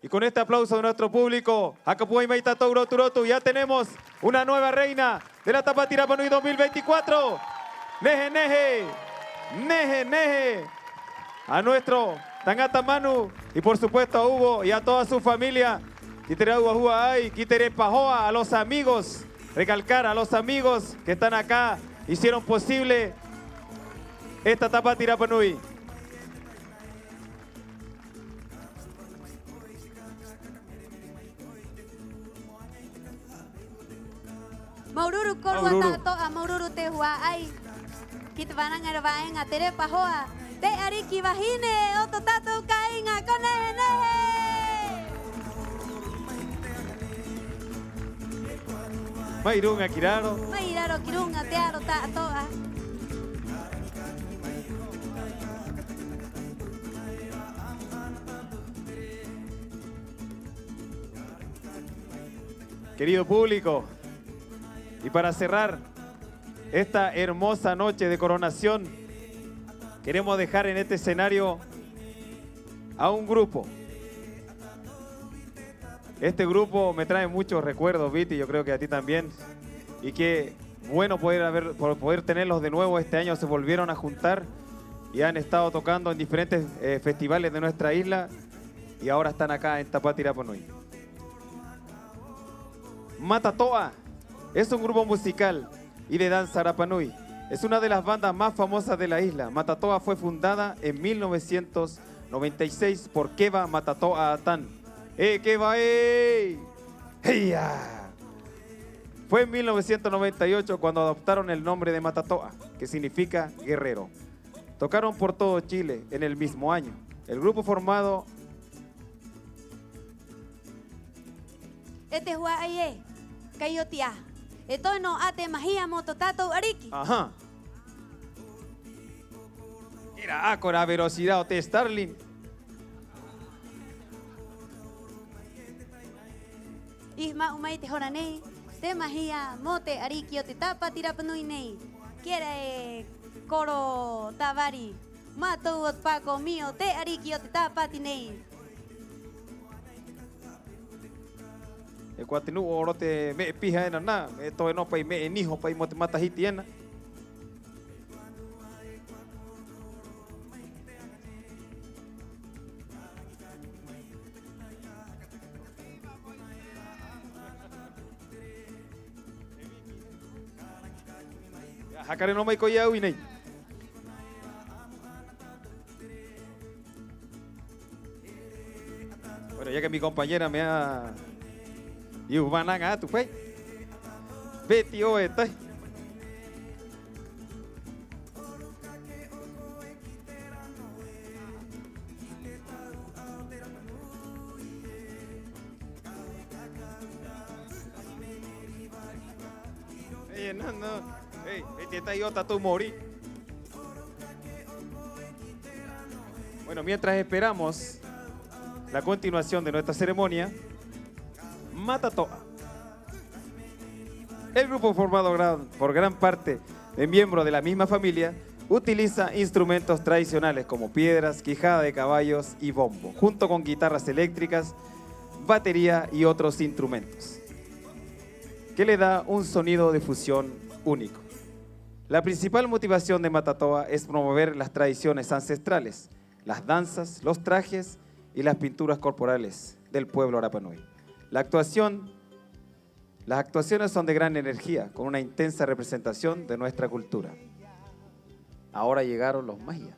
S2: Y con este aplauso de nuestro público, Acapúa y Maita Touro Turotu, ya tenemos una nueva reina de la Tapati Rapanui 2024. Neje, neje, neje, neje. A nuestro Tangata Manu y por supuesto a Hugo y a toda su familia. Quitere Pajoa, a los amigos, recalcar a los amigos que están acá, hicieron posible esta Tapati Rapanui.
S1: Maururu korwa tato a maururu te hua ai. Kita vanang arvaen a tere pahoa. Te ariki vahine o to tato kainga konehe nehe.
S2: Mairunga kiraro.
S1: Mairaro kirunga te aro tato a.
S2: Querido público, y para cerrar esta hermosa noche de coronación, queremos dejar en este escenario a un grupo. Este grupo me trae muchos recuerdos, Viti, yo creo que a ti también. Y qué bueno poder tenerlos de nuevo. Este año se volvieron a juntar y han estado tocando en diferentes festivales de nuestra isla y ahora están acá en Tapati Rapanui. Matatoa es un grupo musical y de danza Rapanui. Es una de las bandas más famosas de la isla. Matatoa fue fundada en 1996 por Keva Matatoa Atan. Keva, ¡Heya! Fue en 1998 cuando adoptaron el nombre de Matatoa, que significa guerrero. Tocaron por todo Chile en el mismo año. El grupo formado...
S1: Este hua aye, kayotia. Esto no ate magia mototato ariki.
S2: Ajá. Era con velocidad o te Starling.
S1: Isma umay te horanei, te magia mote ariki o te Tapati Rapanui nei. Quiere coro tavari, mato o paco mío, te ariki o te Tapati nei.
S2: E kuatinu oro te me piha ena na, e toi no pai me eniho pai mo te matahiti ena. Hakare no mai ko ia ui nei. que mi compañera me ha... Y van a tu fe. Betty o este. No. Hey, esta y otra tú morí. Bueno, mientras esperamos la continuación de nuestra ceremonia, Matatoa. El grupo formado por gran parte de miembros de la misma familia utiliza instrumentos tradicionales como piedras, quijada de caballos y bombo, junto con guitarras eléctricas, batería y otros instrumentos, que le da un sonido de fusión único. La principal motivación de Matatoa es promover las tradiciones ancestrales, las danzas, los trajes y las pinturas corporales del pueblo Rapa Nui. Las actuaciones son de gran energía, con una intensa representación de nuestra cultura. Ahora llegaron los mayas.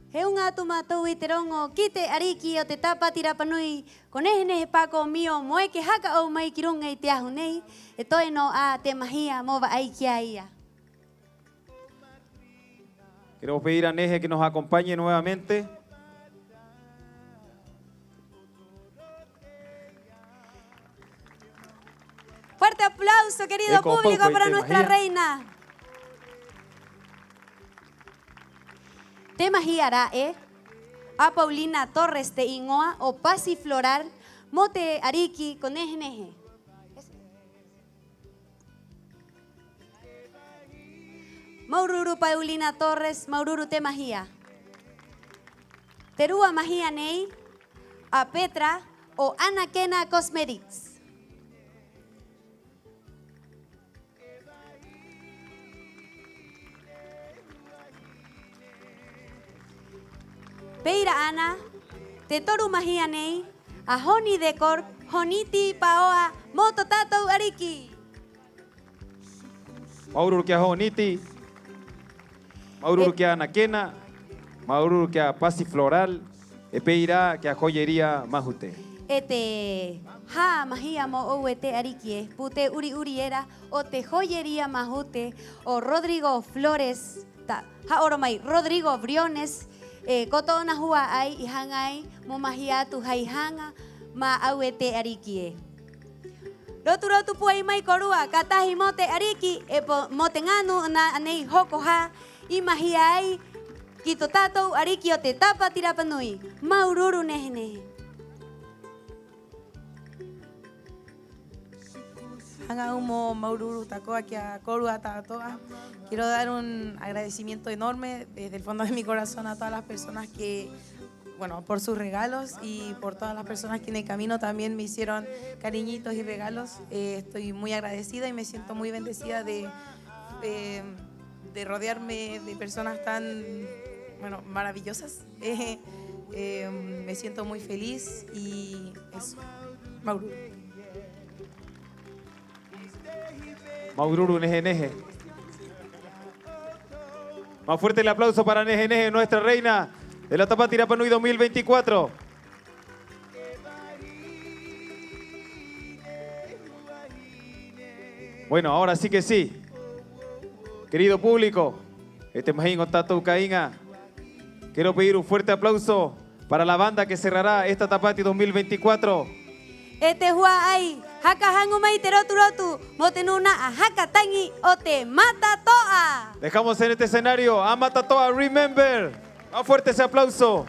S1: He unga tu matou I te rongo, ki te ariki o te tapati Rapa Nui, ko nehe pako mio moe ke haka o mai ki runga I te ahu nei, e toe no a te mahia mo va ai kia ia.
S2: Queremos pedir a Neje que nos acompañe nuevamente.
S1: Fuerte aplauso, querido público, para nuestra reina. Te mahiara a Paulina Torres de Ingoa o Pasi Floral Mote Ariki con neje. Maururu Paulina Torres, Maururu te mahia. Terua mahia nei a Petra o Anakena Cosmetics. Peira Ana, te toru mahia nei, a Honi Decor, Honiti Paoa, Moto Tatou Ariki.
S2: Maururu kia Honiti, Maururu kia Anakena, Maururu kia Pasi Floral, e Peira kia Joyería Mahute.
S1: Ete ha mahia mo o te Ariki, pute uri era o te Joyería Mahute o Rodrigo Flores, ha oromai Rodrigo Briones. Koto na hua ai I hangai mo mahia tu hai hanga ma auete ariki Rotu puai mai korua katahi mote ariki mote nganu na anei hoko ha I mahia ai ki to tatou ariki o te tapati Rapa Nui maururu nehe.
S7: Hanga umo maururu takoa kia korua tatoa. Quiero dar un agradecimiento enorme desde el fondo de mi corazón a todas las personas que, bueno, por sus regalos y por todas las personas que en el camino también me hicieron cariñitos y regalos. Estoy muy agradecida y me siento muy bendecida de rodearme de personas tan, bueno, maravillosas. Me siento muy feliz y eso. Maururu.
S2: Maururu neje. Más fuerte el aplauso para Neje, nuestra reina de la Tapati Rapa Nui 2024. Bueno, ahora sí que sí. Querido público, este majín Tatou Caínga, quiero pedir un fuerte aplauso para la banda que cerrará esta Tapati 2024.
S1: Este hua ai haka hangu mai te rotu motenuna a haka tangi o te Matatoa.
S2: Dejamos en este escenario a Matatoa Remember. Más fuerte ese aplauso.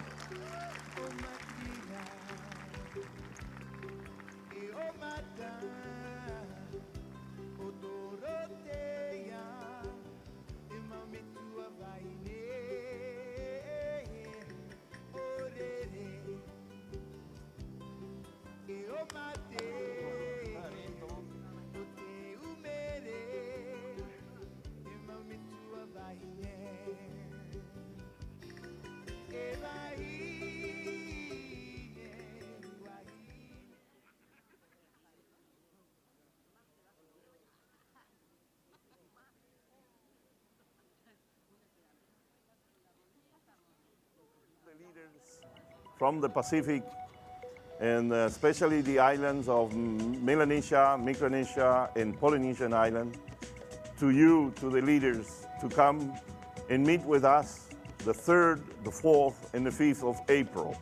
S3: from the Pacific, and especially the islands of Melanesia, Micronesia, and Polynesian Island, to you, to the leaders, to come and meet with us the 3rd, the 4th, and the 5th of April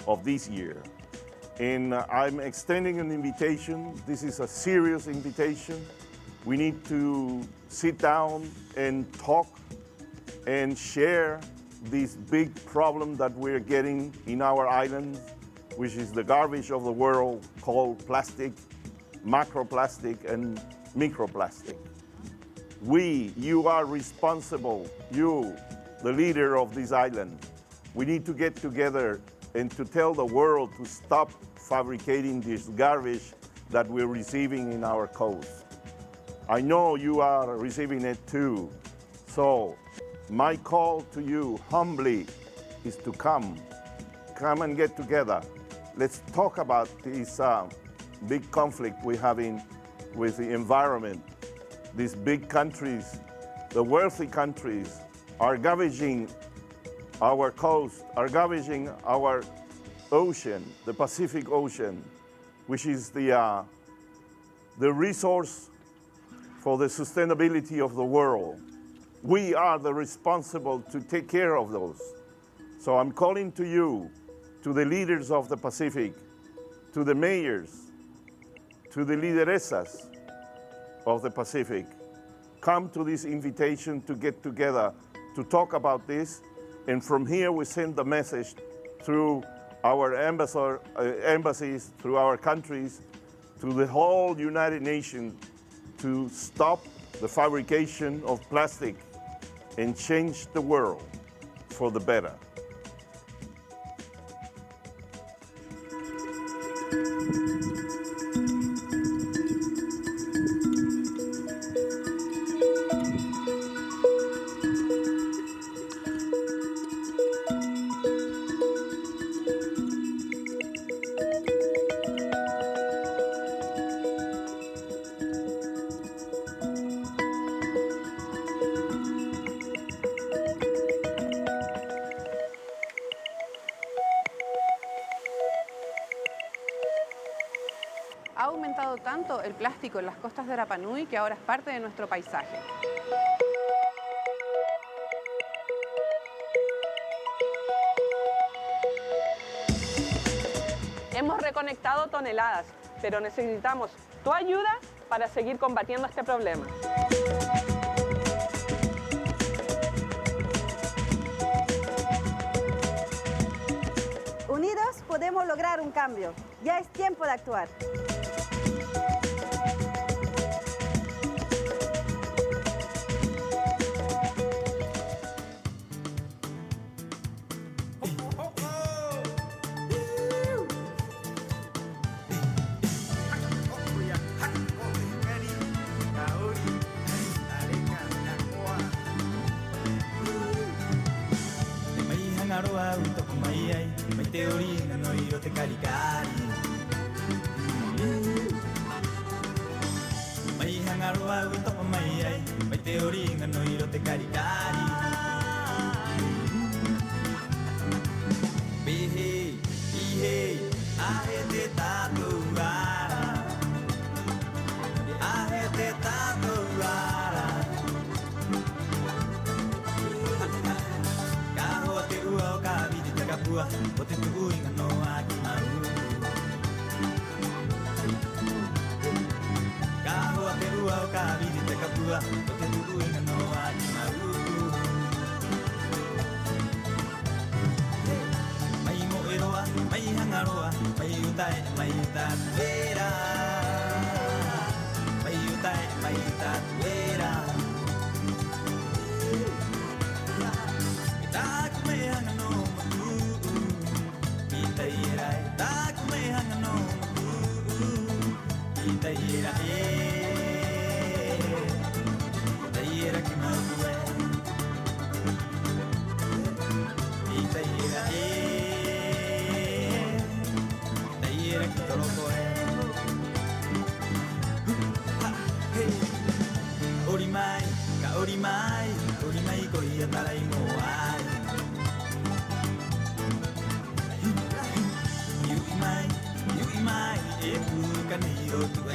S3: of this year. And I'm extending an invitation. This is a serious invitation. We need to sit down and talk and share this big problem that we're getting in our island, which is the garbage of the world called plastic, macroplastic, and microplastic. You are responsible, you, the leader of this island. We need to get together and to tell the world to stop fabricating this garbage that we're receiving in our coast. I know you are receiving it too. So my call to you humbly is to come and get together. Let's talk about this big conflict we're having with the environment. These big countries, the wealthy countries, are garbaging our coast, are garbaging our ocean, the Pacific Ocean, which is the resource for the sustainability of the world. We are the responsible to take care of those. So I'm calling to you, to the leaders of the Pacific, to the mayors, to the lideresas of the Pacific. Come to this invitation to get together to talk about this, and from here we send the message through our embassies, through our countries, to the whole United Nations to stop the fabrication of plastic and change the world for the better.
S10: Ha aumentado tanto el plástico en las costas de Rapa Nui que ahora es parte de nuestro paisaje. Hemos reconectado toneladas, pero necesitamos tu ayuda para seguir combatiendo este problema.
S11: Unidos podemos lograr un cambio. Ya es tiempo de actuar.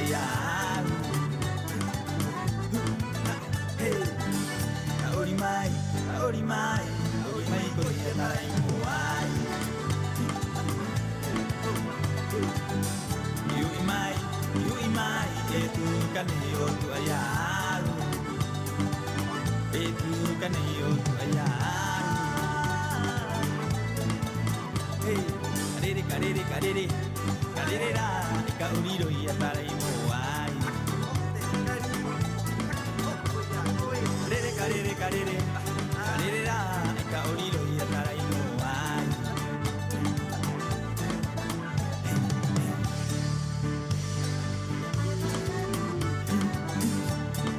S12: ya Aori mai ko ia tarai moai Yui mai e tu kane o tu aya E tu kane o tu aya Hey, karere ra ka uniro ia tarai moai Karere ra ka uniro ia tarai moai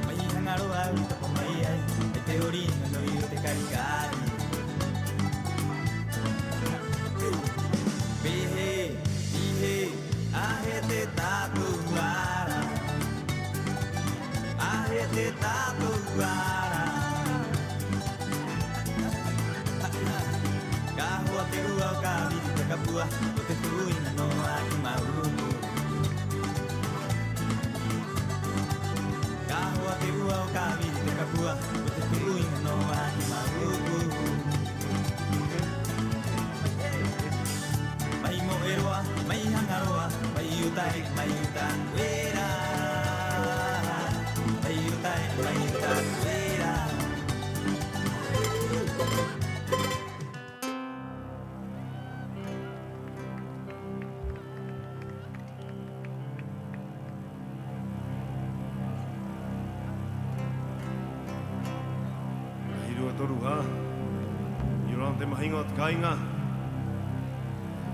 S12: Mai hangaro au ta mai ai te ori no io te caricare Bihe ahete tatuara Kahua te ua o ka viri te kapua o te tuina no aki mauru Kahua te ua o ka viri te kapua o te tuina no aki mauru Mai mo eroa, mai hangaroa, mai utai, mai utanguera Mai utai, mai utanguera
S13: Toru ha. Yurang te mahingot kainga.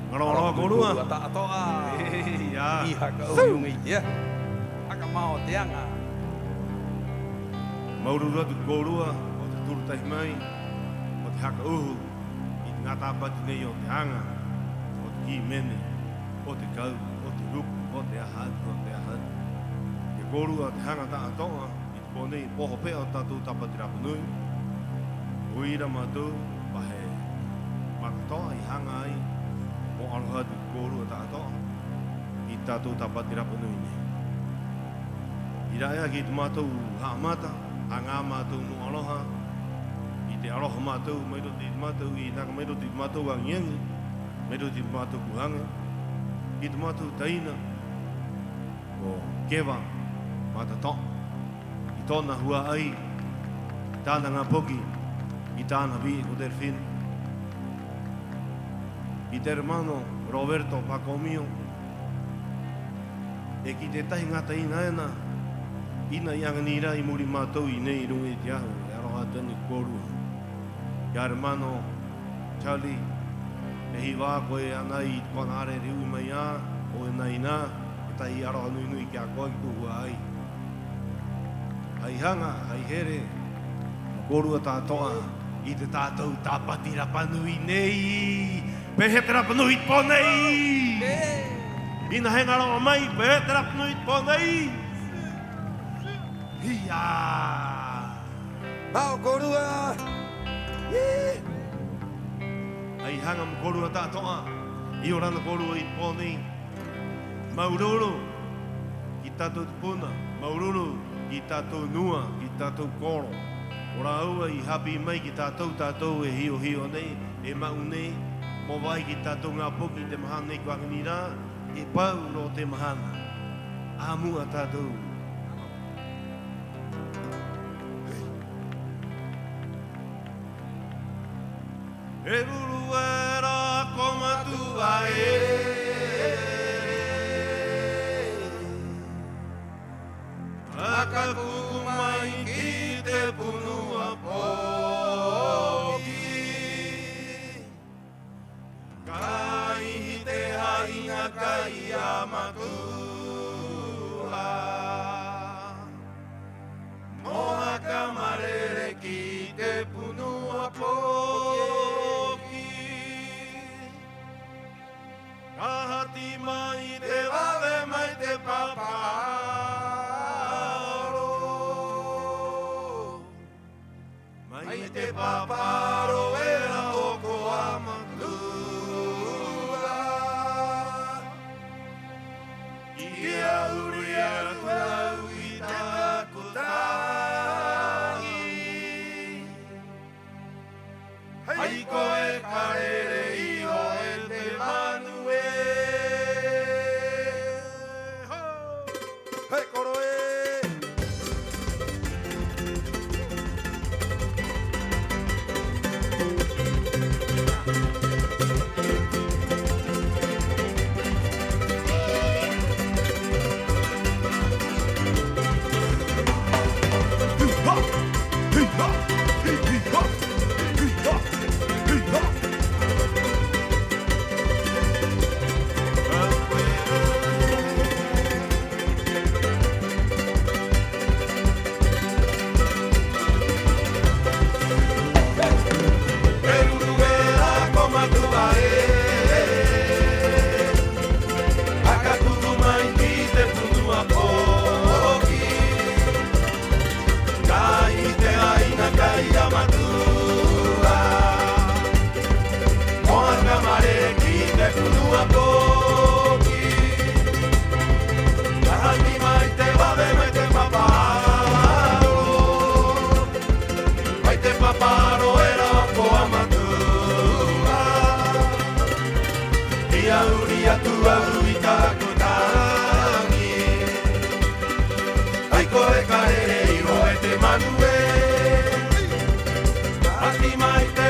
S13: Ngaro korua.
S8: Ta toa.
S13: Ya.
S8: Iha ka uyungi dia. Aka mau teanga.
S13: Maurura tu korua o te turu tai mai. O te haka uhu. I te ngata pati nei o te hanga. O te ki mene. O te kau. O te rupu. O te ahad. O te ahad. Te korua te hanga ta atoa. I te ponei poho pe o tatu tapati rapunui. Uira mātou, pahe matatoa I hanga ai, o aroha tu kōrua tātoa, I tātou tapati rapunui ne. I raea ki tu mātou haamata, a ngā mātou no aroha, I te aroha mātou, meiro te mātou, I naka meiro te mātou a ngiangi, meiro te mātou kuhanga, I tu mātou taina, o kewa, matatoa, I tōna hua ai, tāna ngā poki, I tāna vi o Delfin. I te hermano Roberto Pacomio. E ki te tahi ngata ina ena. Ina I anganira I muri mātou I nei rungi te ahu. E aroha tani kōrua. Ia hermano Charlie. E hi wā koe ana I kona are riu I mai a. O e nei nā. E tahi aroha nui nui ki a koe ki tuhua ai. Ai hanga, ai here. Kōrua tātoa. I te tātou tāpati rapanui nei. Pehe te rapanui ponei. Ina he ngaroa mai, pehe te rapanui ponei. Hia.
S8: Pau korua.
S13: Ai hanga mo kōrua tātoa. I orana kōrua I ponei. Mauroro. Ki tātou te puna. Mauroro. Ki tātou nua. Ki tātou koro. Ora aua I hapi mai ki tātou e hio nei, e mau nei, mo vai ki tātou ngā poki te mahana nei kua ngani rā, e pau ro te mahana. Āmua tātou. E ruru e rā komatua Akaku mai ki te punua poki Kai te hainga kai a matua Moha ka marere ki te punua poki Kahati mai te wave mai te papa Mai te paparo era oko amatua Ia uria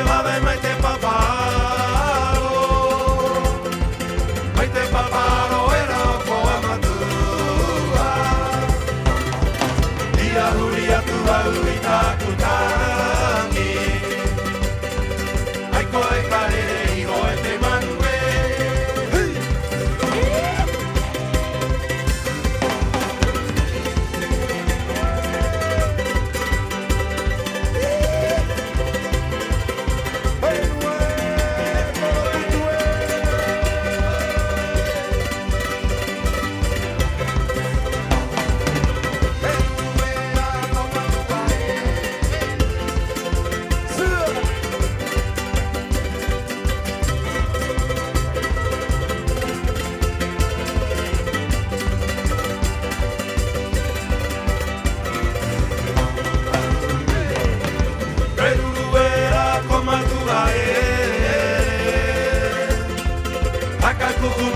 S13: vave mai te paparo. Mai te paparo era o koa matua. Ia huri atu au I taku tangi. Ai koe karere iho e te manue.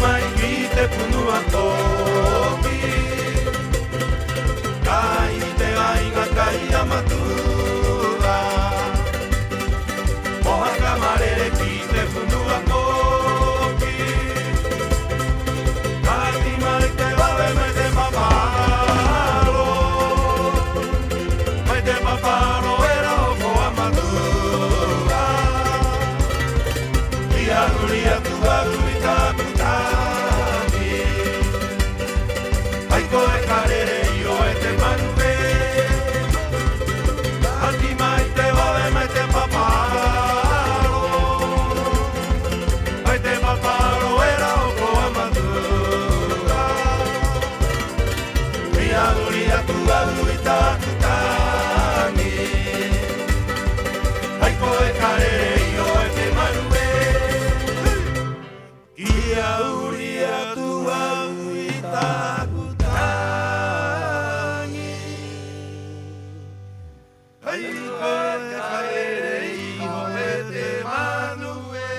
S13: Mai ki te punua toki Kai te ainga kai amatua Mohaka marere ki te punua toki Kai mai te vave mai te paparo Mai te paparo era o koa matua Ia huria tua hurita kutami Ai koe karere io e te manue Anti mai te vave mai te paparo Mai te paparo era o koa matua Ia huria tua hurita kutami Ai koe karere io e te manue Ia uria tua uitaku tangi Ai koe karere iho e te manue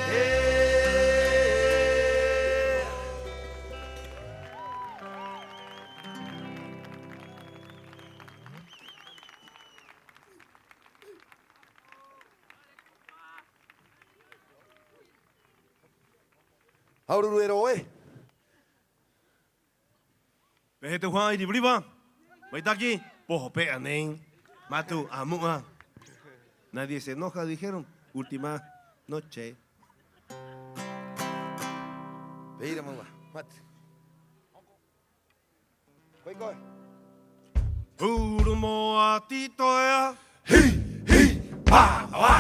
S14: Haururu ero oe.
S13: Pehe te whai di briwa. Mai taki, poho pea nei. Matu amua. Nadie se enoja, dijeron. Última noche.
S14: Peira mama, mate. Koi koe.
S13: Uru moa titoea.
S14: Pa, wa.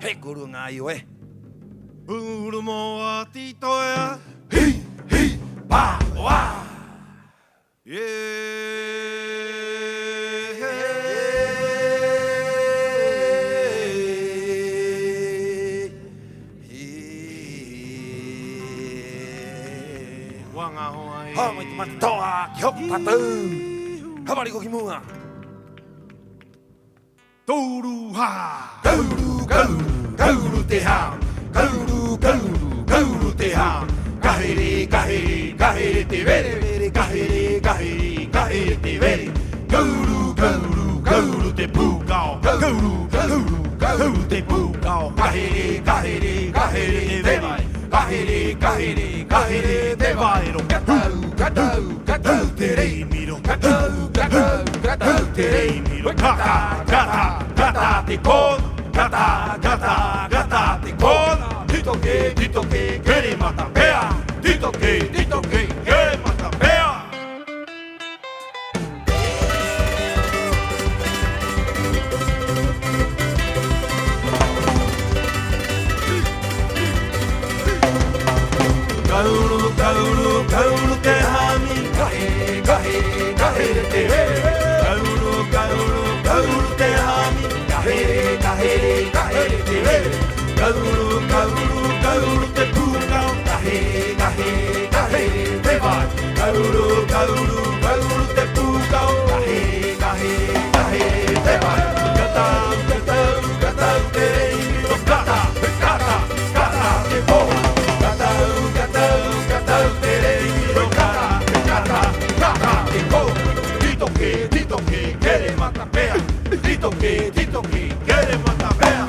S14: He kuru ngā i oe.
S13: Uru moa titoea.
S14: Pa, wa.
S13: Wanga hoa e.
S14: Ha mai te matoa ki hoku patau. Hamari ko ki munga.
S13: Touru ha.
S14: Kauru te ha. Kauru te ha. Kahiri te vere. Kahiri te vere. Kauru te pukao. Kauru te pukao. Kahiri te vai. Kahiri te vai. Katau te rei miro. Katau te rei miro. Kata te kono. Gata te kono. Dito que kere mata pea. Dito que kere mata pea. Kauru te hami. Kahe te vere. Kauru te hami. Kahe te vere. Kauru te pukao. Kahe te vai. Kauru te pukao. Kahe te vai. Katau te rei. Kata te poa. Katau te rei. Kata te poa. Dito que quiere mata pea. Dito que quiere mata pea.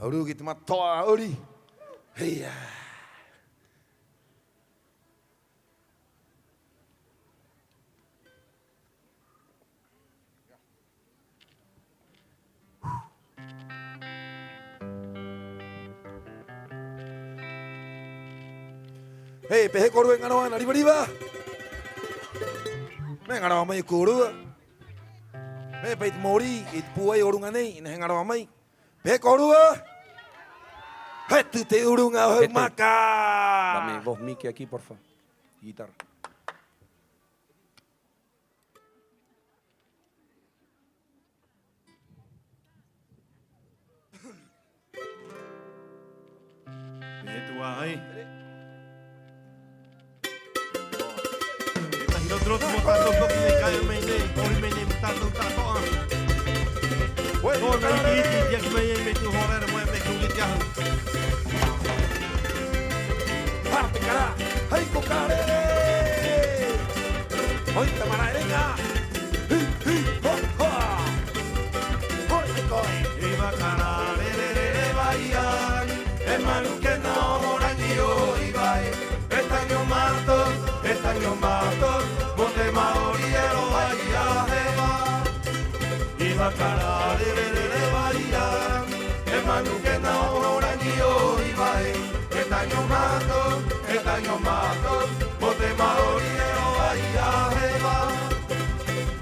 S14: Auru ki te matoa auri. Heia. Hei, pehe koru e nganoa na riva riva. Me nganoa mai korua. Me peit mori i puai orunga nei, ina he nganoa mai. Pehe korua. Hetu te urunga hau maka.
S8: Dame voz Miki aquí, por favor. Guitarra.
S13: Pehe tua ai. Trotu mo tato koki nei kai mai nei, ori mai nei tato tato a. Oi, mai iti dia ki mai me tu horera mo me ku litia.
S14: Parte cara, hai ko kare. Oi tamara erenga. Hi hi ho ho. Oi koi.
S13: Iba cara re vaian, e manu que no orangi o ibai. Estaño mato. Monte Maori ero aia heva. Iba cara re vaia. E manu que na orangi o ibai. Estaño mato. Monte Maori ero aia heva.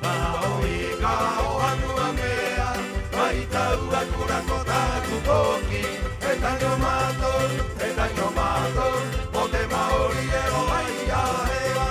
S13: Kao anu amea. Maita ua kura kota kupoki. Estaño mato. Monte Maori ero aia heva.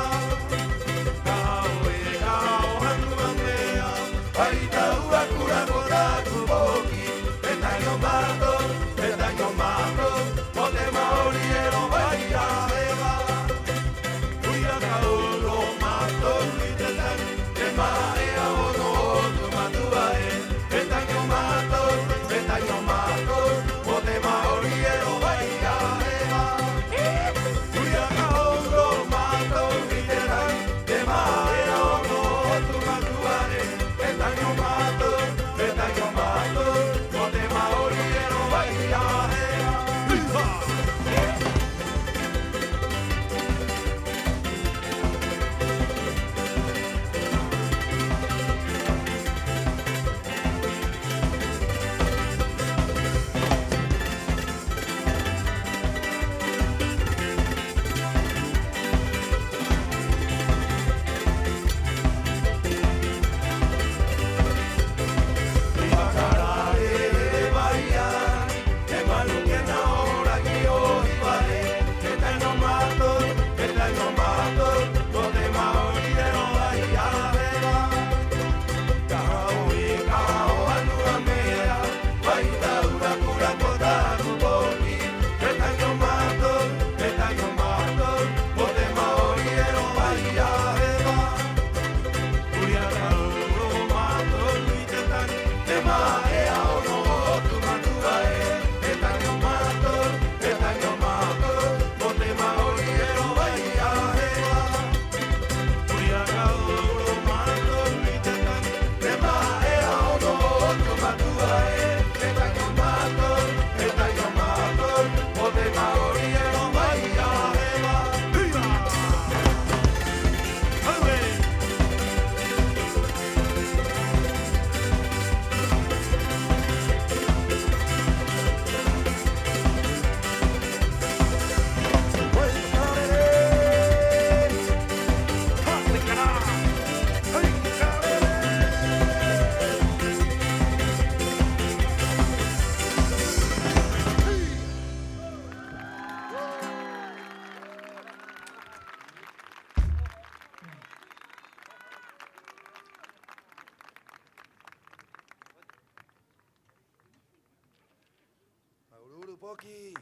S14: Poki.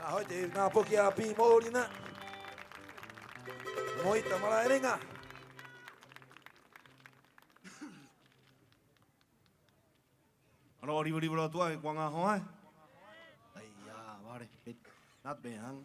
S14: Ahoi te ngā poki a pi mōrina. Moita mara erenga.
S13: Ano ribu lo tua kwa ngā hoa. Ai ya, vale. Not bad.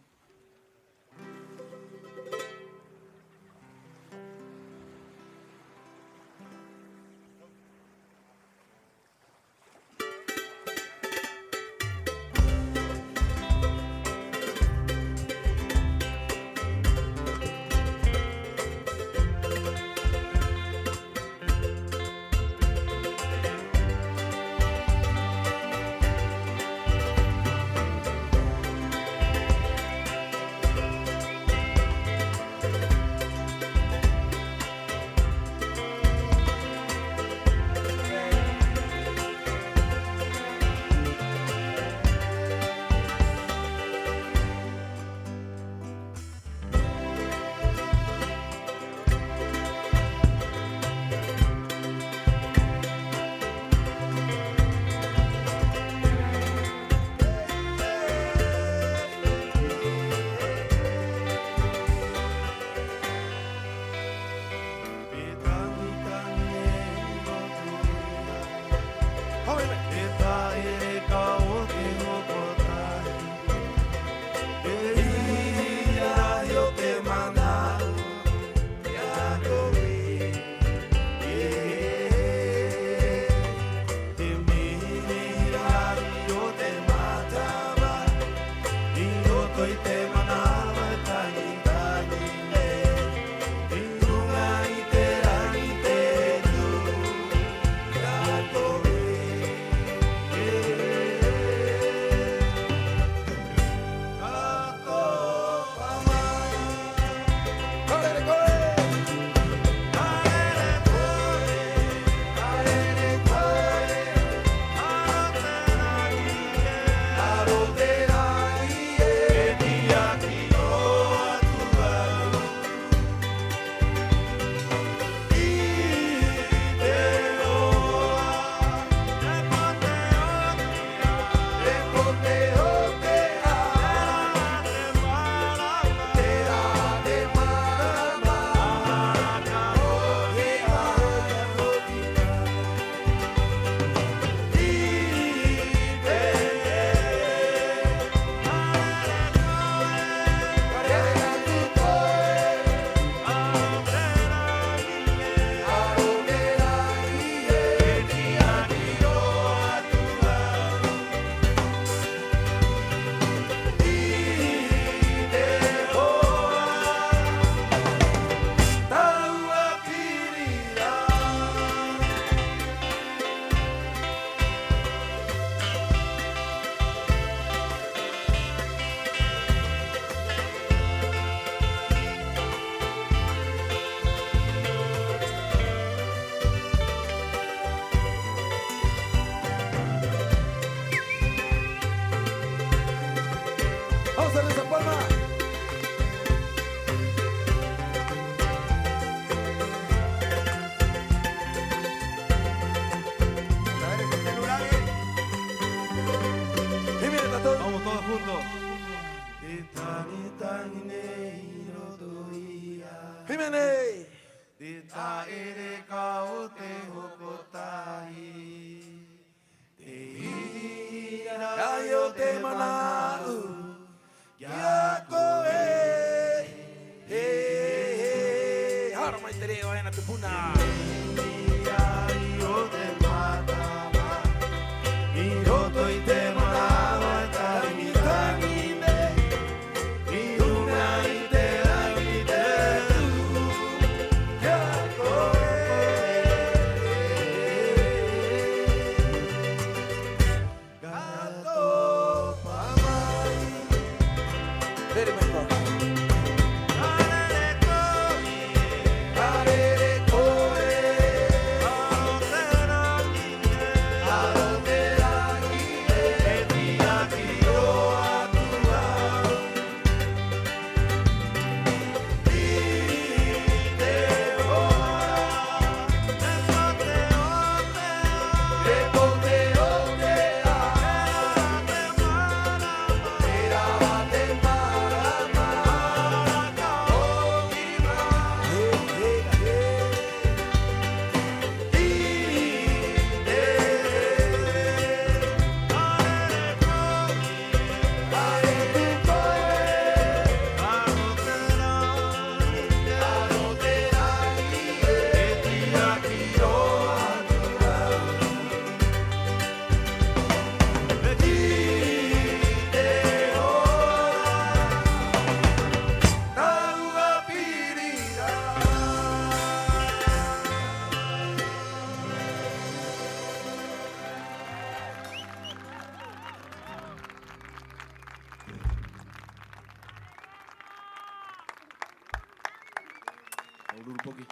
S14: Jimenez.
S3: Te taere ka o te hokotai. Te hira
S14: Ai o te manau. Kia koe. Hara mai te reo ena te puna.
S3: Ai o te matama. I roto i te manau e tangi tangi ne. I una i te rangi te tu. Kia koe. Gato pamai.
S14: Very much more.
S13: Maururu poki.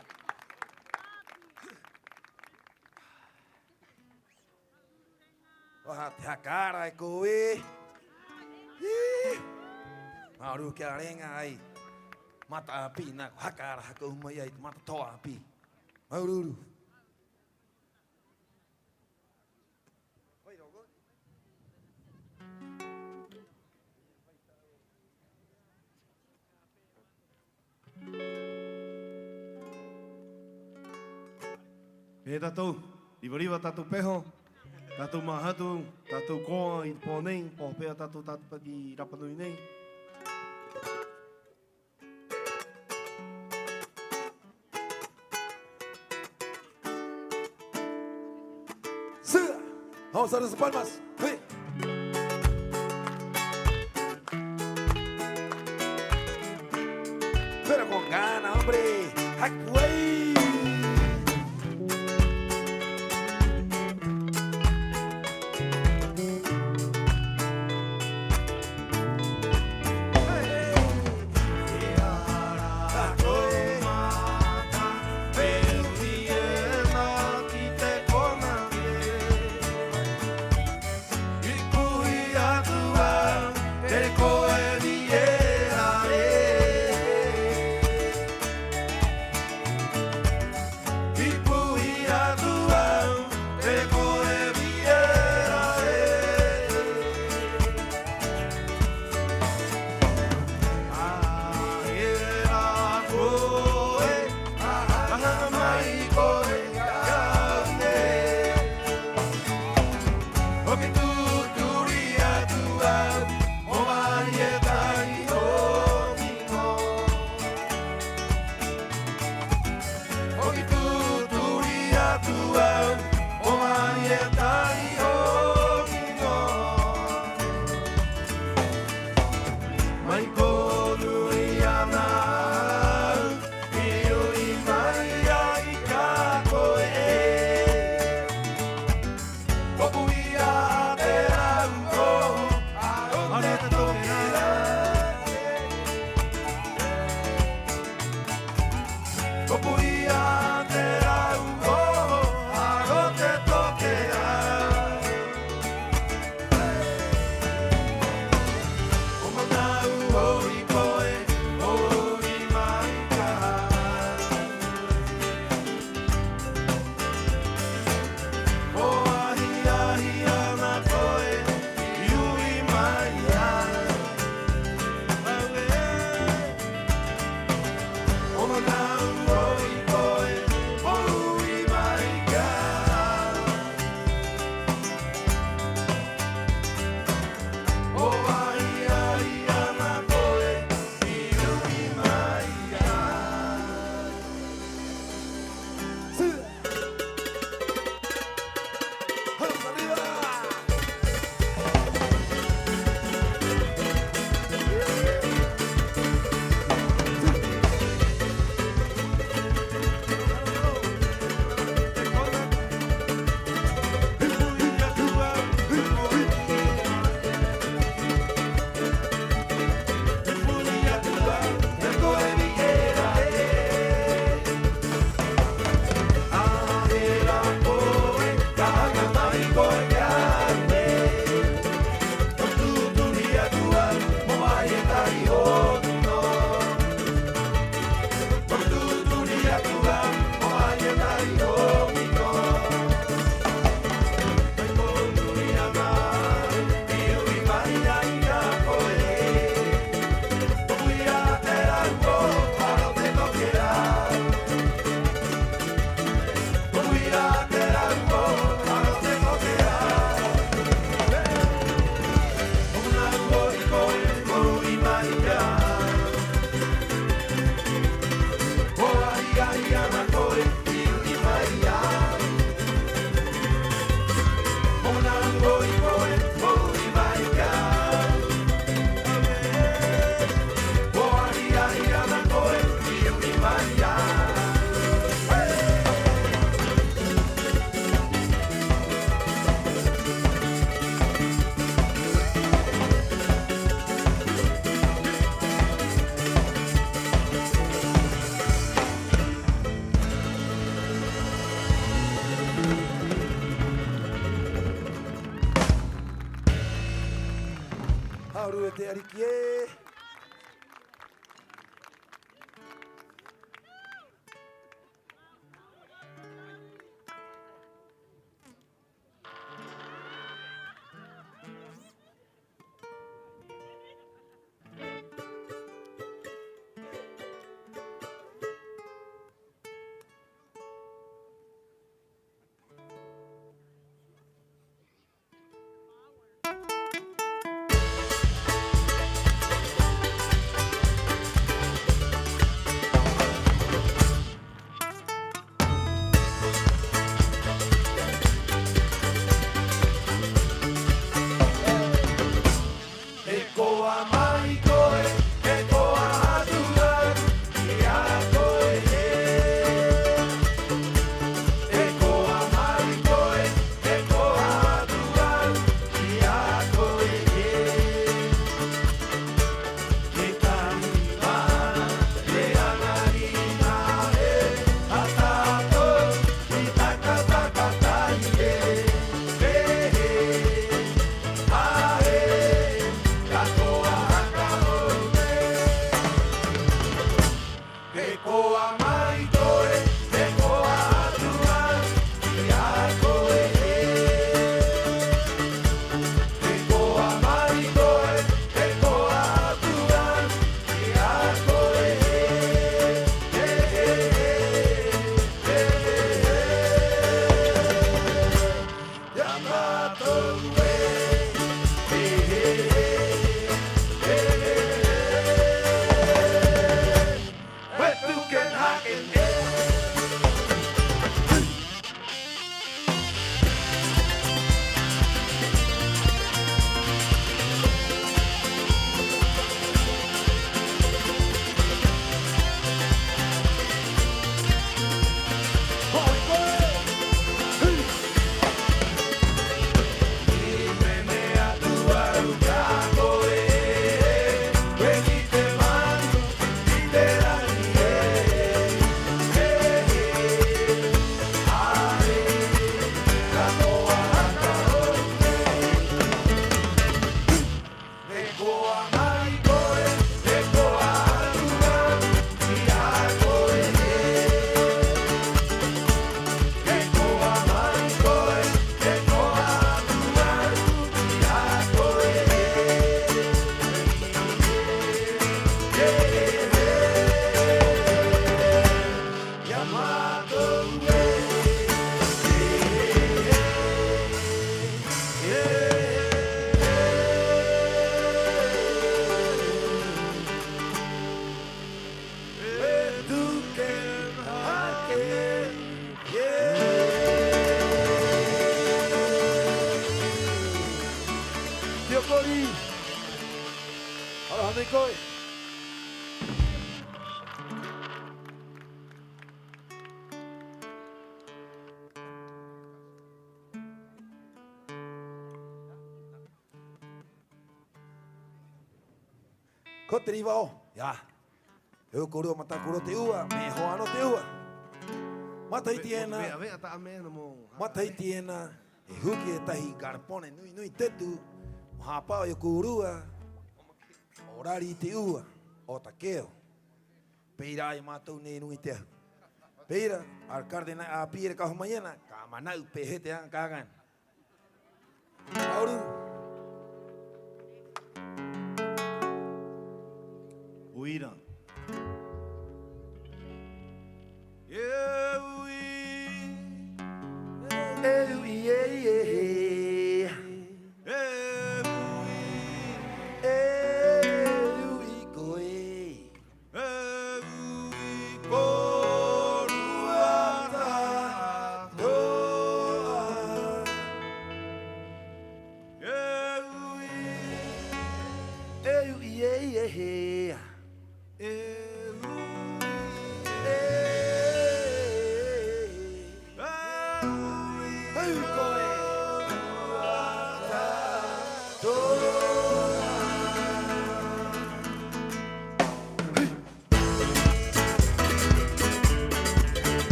S14: Oha te hakara e koe. Mauru ke arenga ai. Mata api na hakara haka umai ai mata toa api. Maururu.
S13: Me tatou, i wariwa tatou peho, tatou mahatu, tatou koa i pōnei, pōpea tatou i Rapanui nei.
S14: Siga. Vamos a las palmas. Sí. Pero con gana, hombre. Hakuei. te arikie. Ko te riwa o, ya. Eu korua mata kuro te ua, me hoa no te ua. Matai tiena, matai tiena, e huki e tahi garpone nui nui tetu, o hapao e kurua, orari te ua, o takeo. Peira e matou nei nui tea. Peira, alcalde na a pire ka homayena, ka manau pehete ang kagan. Auru.
S13: Uira.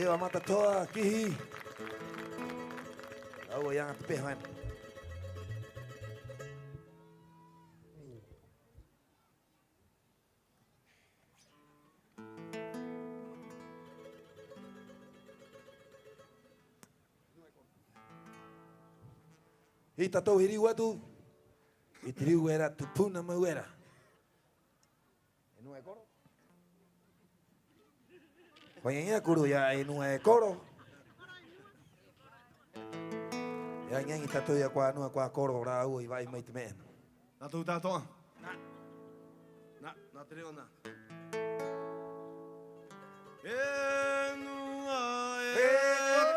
S14: Hewa mata toa kihi. Au yang pehan. I tatou hiriu atu, i tiriu era tupuna mauera. E nua e koro? Whaingia kuru ia e nua e koro. Ia ngangi tatou ia kua nua kua koro rā ua i vai mai te mea.
S13: Nā tau tātoa. Nā te reo nā. E nua e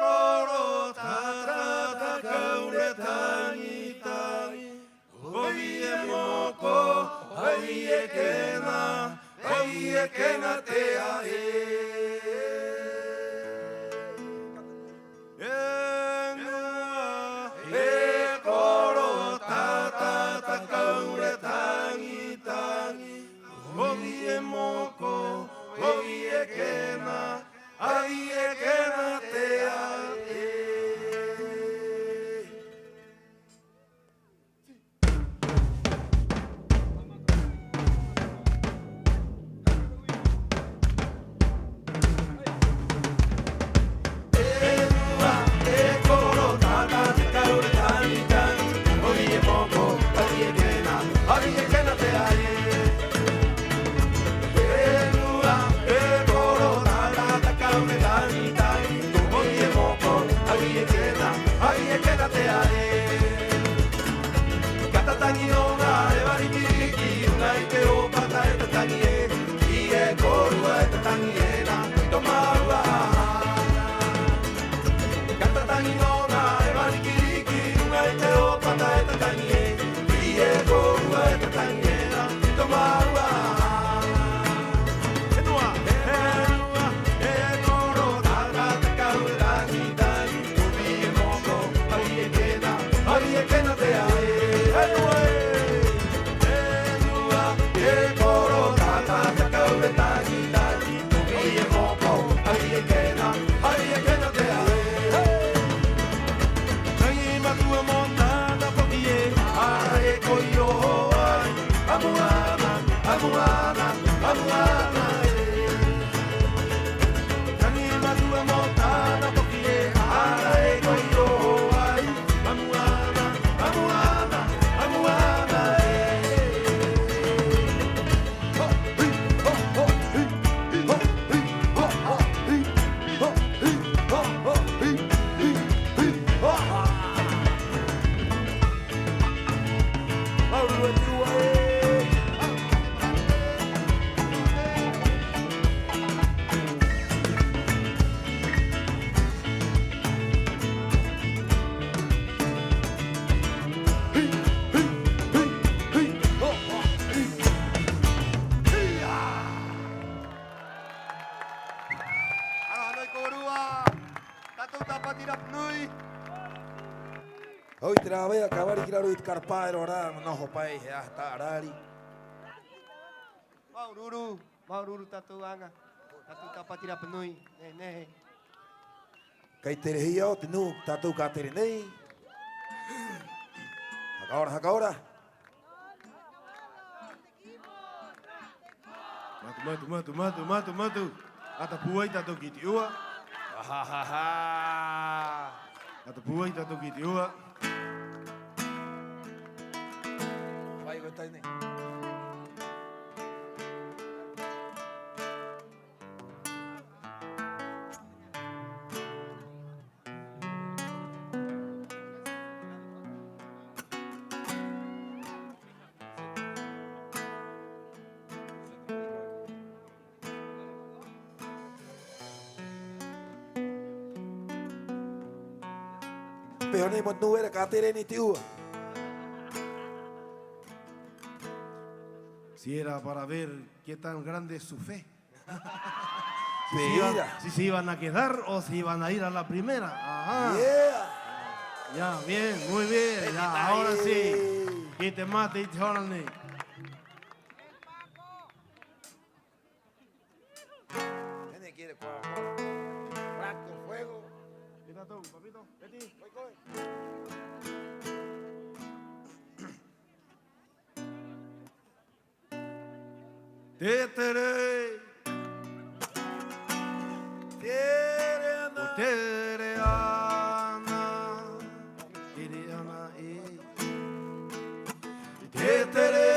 S13: koro tātata kaure tangi tangi. Hoi e moko, hoi e kena te ae. E nua e koro tātata kaure tangi tangi. Hoi e moko, hoi e kena te ae.
S14: Hoi te rā wea, ka wari ki raro i te karapaero rā, noho pai he ahta arari.
S15: Maururu tatou anga, tatou tapatira panui, nehe.
S14: Kei tere hia o te nu, tatou ka tere nei. Haka ora.
S13: Matu. Ata puai tatou ki te ua. Ata puai tatou ki te ua.
S14: Vai go tai nei. Pero nem mo nu era ka tere ni te ua.
S13: Si era para ver qué tan grande es su fe.
S14: Mira.
S13: Si se iban a quedar o si iban a ir a la primera. Ajá.
S14: Yeah.
S13: Ya, bien, muy bien. Ya, ahora sí. Y te mate y te órale.
S14: Quiere
S13: tatou, papito. Betty, voy, coge. Tetere. Tereana. Tereana. Tetere.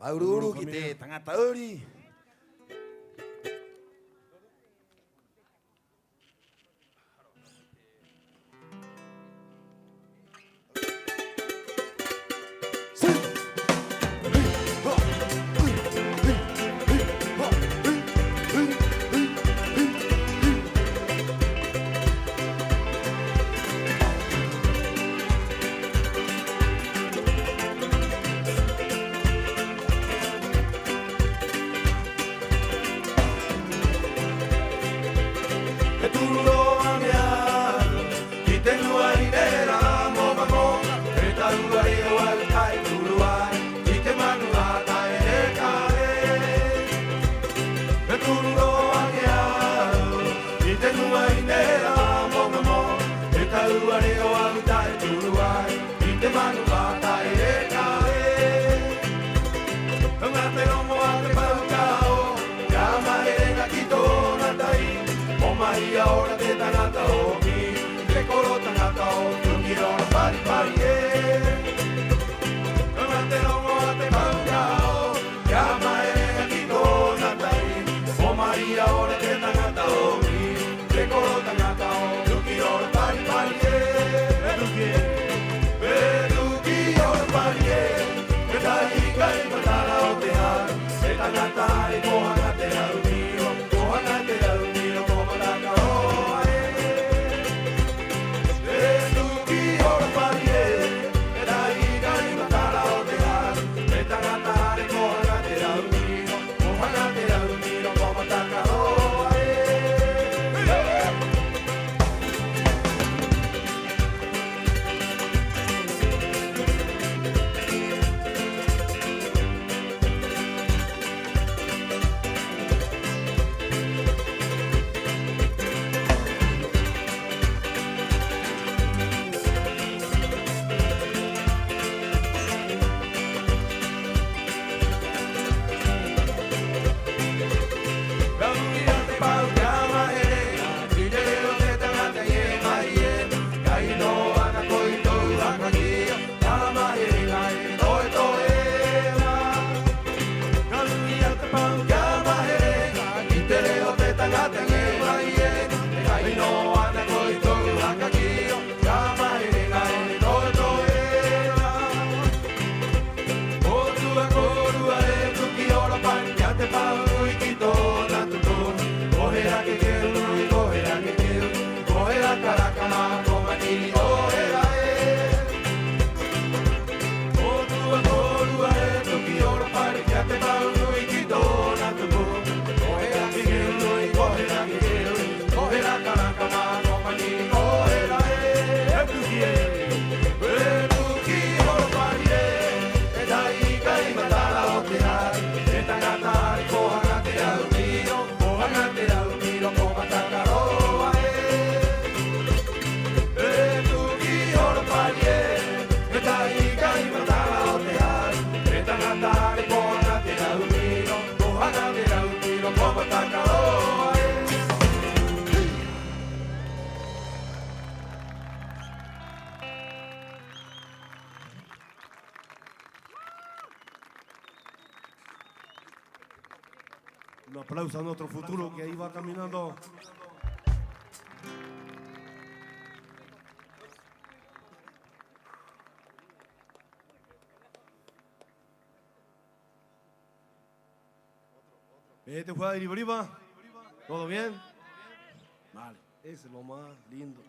S14: Maururu ki te tangata uri. te rongo a te paukao, llama erenga quito natai, o mai ahora te tangata o mi, te coro tangata o tu quiero pari pari llama te rongo a te paukao, llama erenga quito natai, o mai ahora te tangata o mi, te coro tangata o tu quiero pari pari
S13: Un aplauso a nuestro futuro que ahí va caminando. ¿Te fue a Iribariba? ¿Todo bien? Vale, ese es lo más lindo.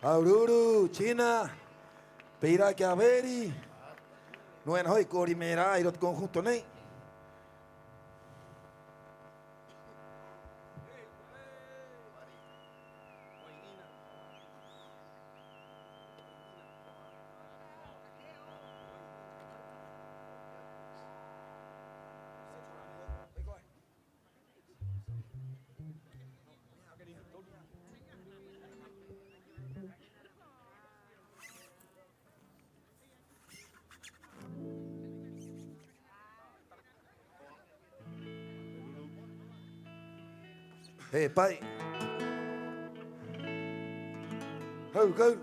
S16: Aururu, China, Peira que averi, no en hoy corimera y los conjunto nei. Hey, pai. Go.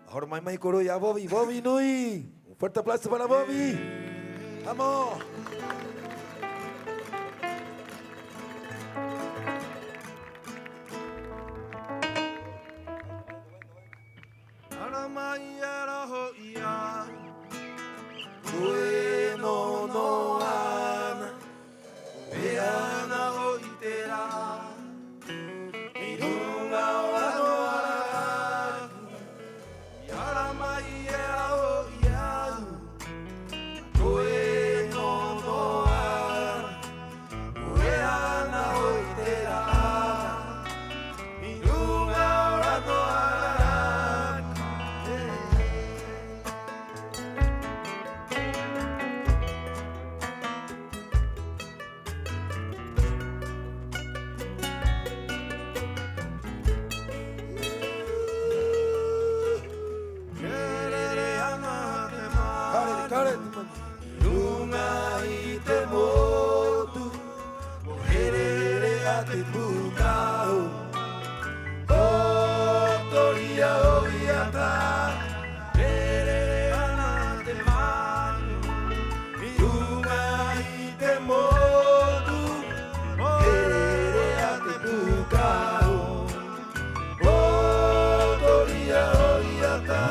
S16: Ahora mai coro ya Bobby Nui. Un fuerte aplauso para Bobby. Vamos. Bueno no ana, veana oitera, mirunga no ana, yara maiera oia, bueno no ana, veana oitera, mirunga no ana. Lunga ite motu, moherere ate bukau, otoria oiata, herere anate manu. Lunga ite motu, moherere ate bukau, otoria oiata.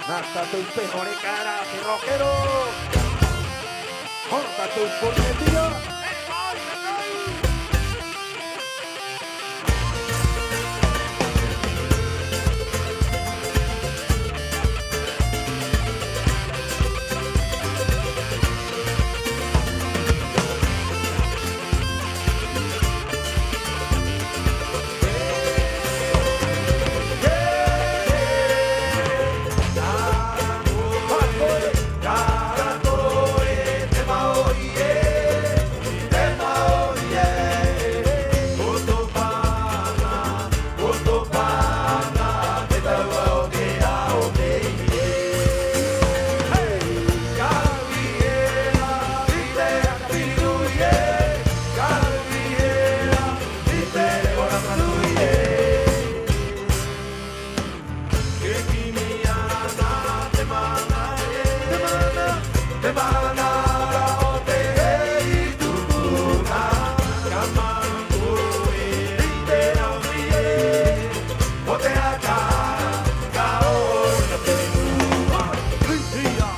S16: Nata tu pejo de cara, que rockero. Corta tu cornetilla. Cara,
S14: te manara o te hei tupuna. Kamangu e te aumie, o te akara, ka ora pinua. Hia!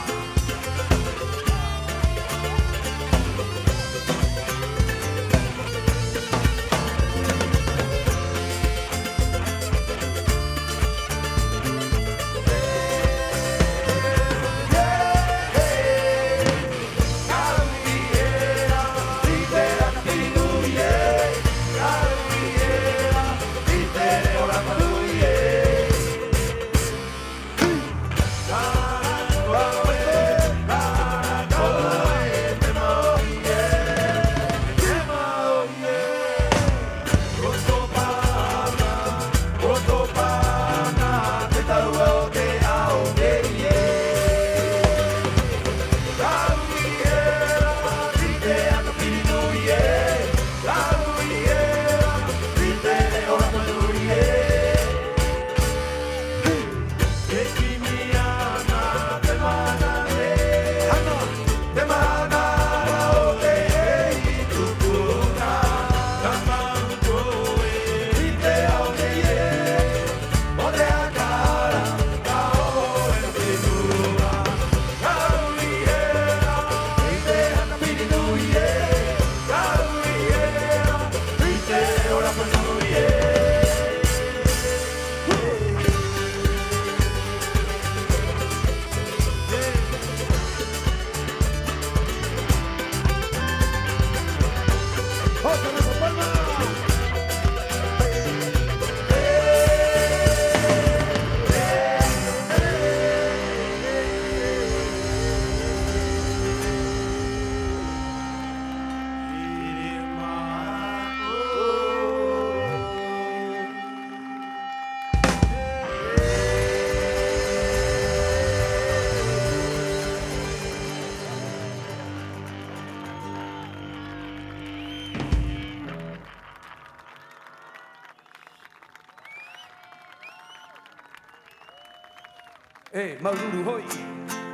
S8: E maururu hoi,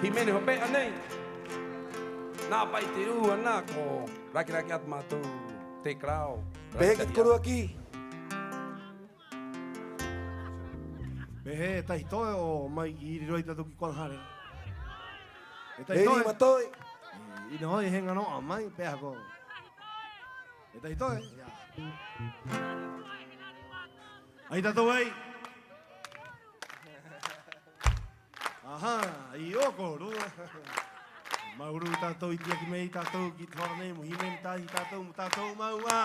S8: himene ho pea nei. Nā pai te ua nā ko raki atu mātou te krao.
S16: Pehe ki te koru aki.
S13: Pehe, tahi toe o mai i roi tatu ki kona hare.
S16: E ni matoi.
S13: Ina hoi henga noa mai, peha ko. E tahi toe. Ai tatu ei. Aha, i oko rua. Mauru tātou i tia ki mei tātou ki te hora nei muhime ni tāhi tātou maua.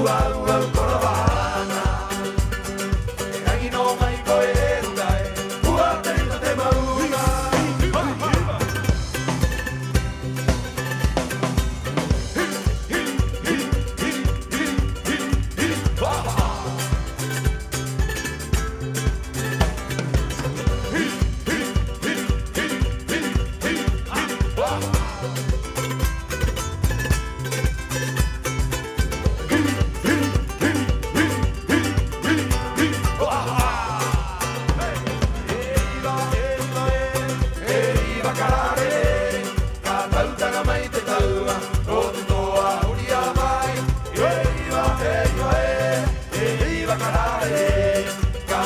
S14: Ua ua korobana, e rangi no mai koe rura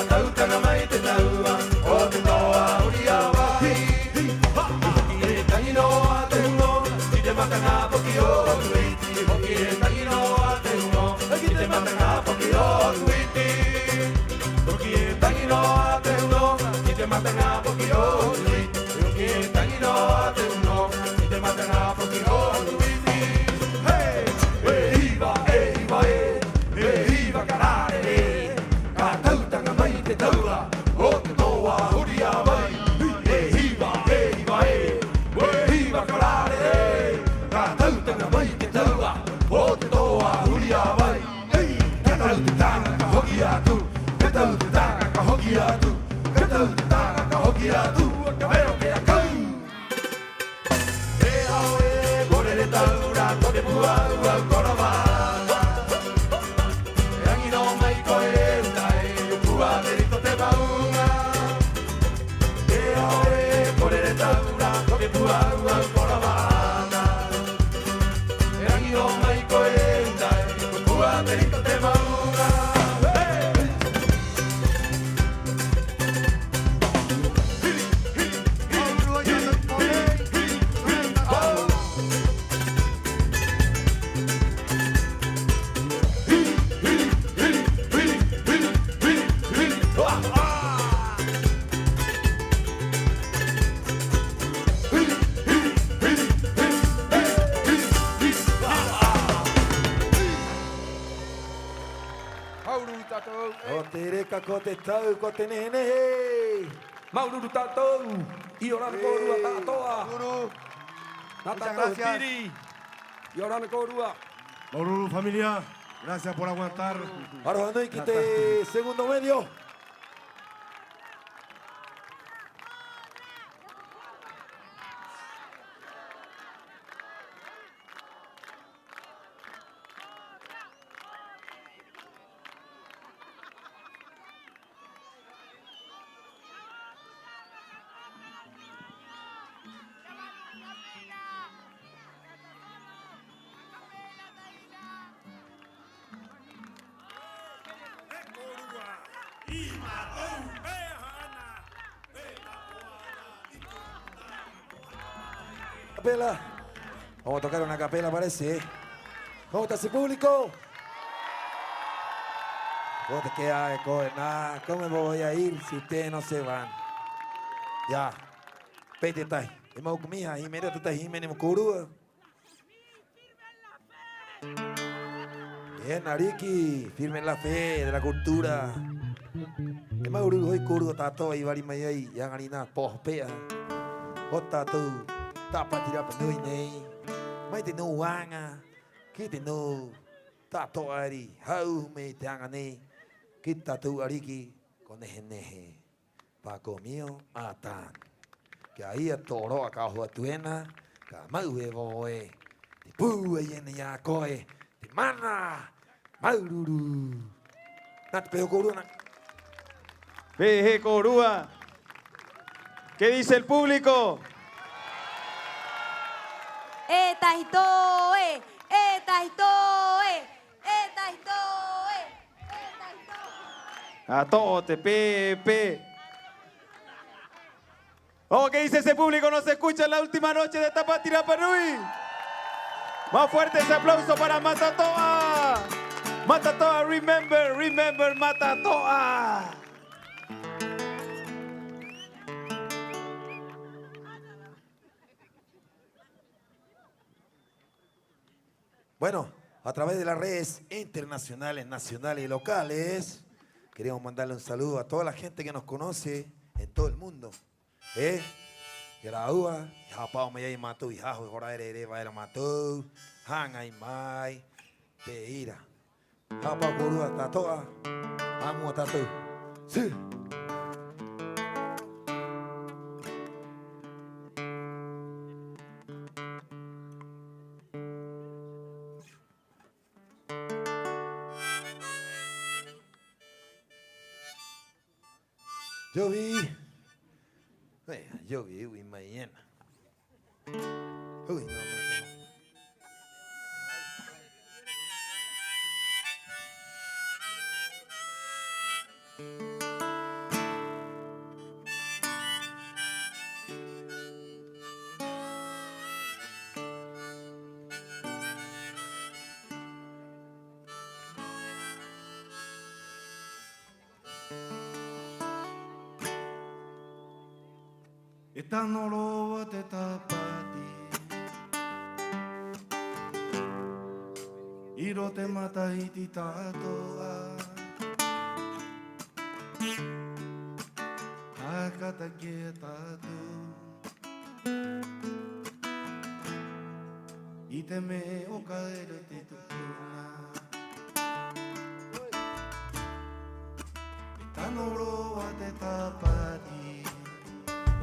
S14: tau tanga mai te taua o te toa uria vai. Hoki e tangi noa te uno, ki te matanga poki o tuiti. Hoki e tangi noa te uno, ki te matanga poki o tuiti. Hoki e tangi noa te uno, ki te matanga poki o tuiti. Hoki e tangi noa te uno, ki te matanga poki o tuiti. Hey, hiva, hiva karare. Ka tau tanga mai te taua o te toa uria vai. Hiva, karare. Ka tau tanga mai te taua o te toa uria vai. Ka tau te tanga ka hoki atu. Ka tau te tanga ka hoki atu. Ka tau te tanga ka hoki atu. Ka vero ke a kau. E hao e kore le taura ko te pua ua korava. E angi no mai ko e utai o pua merito te maunga. E hao e kore le taura ko te pua ua korava. E angi no mai ko e utai o pua merito te maunga.
S16: O te reka ko te tau, ko te nehe. Maururu tātou, i orana kōrua tātoa. Nā tātou piri, i orana kōrua.
S13: Maururu familia, gracias por aguantar.
S16: Aroha nui ki te segundo medio. Capela. Vamos a tocar una capela, parece. ¿Cómo está ese público? ¿Cómo te queda eco? Nada, ¿cómo me voy a ir si ustedes no se van? Ya. Pete tai. Ema ukumia, himene tutai himene mukuru. Bien, Ariki, firme en la fe de la cultura. Ema uru hoy kuru tato ibari mayai yang arina pohpea. Hota tu tapa tira penui nei. Mai te no wanga. Ki te no tato ari hau me te anga nei. Ki tatu Ariki con nehe. Paco mío matan. Que ahí a toro a kahua tuena. Ka mau e voe. Te pu e yene ya koe. Te mana. Maururu. Nat peo koruna.
S2: Veje Corúa. ¿Qué dice el público?
S1: Eta hitoe, eta hitoe, eta hitoe, eta hitoe.
S2: A todo te pepe. Oh, ¿qué dice ese público? No se escucha en la última noche de Tapati Rapa Nui. Más fuerte ese aplauso para Matatoa. Matatoa, remember, remember Matatoa.
S16: Bueno, a través de las redes internacionales, nacionales y locales, queremos mandarle un saludo a toda la gente que nos conoce en todo el mundo. Que la ua, ya pao me yai matou, ya hora ere va era matou, hanga mai, peira. Ya pao corua tatoa, amo tatou. Sí. Yo vi, uy, mañana. Uy, no, no.
S13: E tano roa te tapati Iro te matahiti tātoa Hakata ke tātu I te me o kaere te tupuna E tano roa te tapati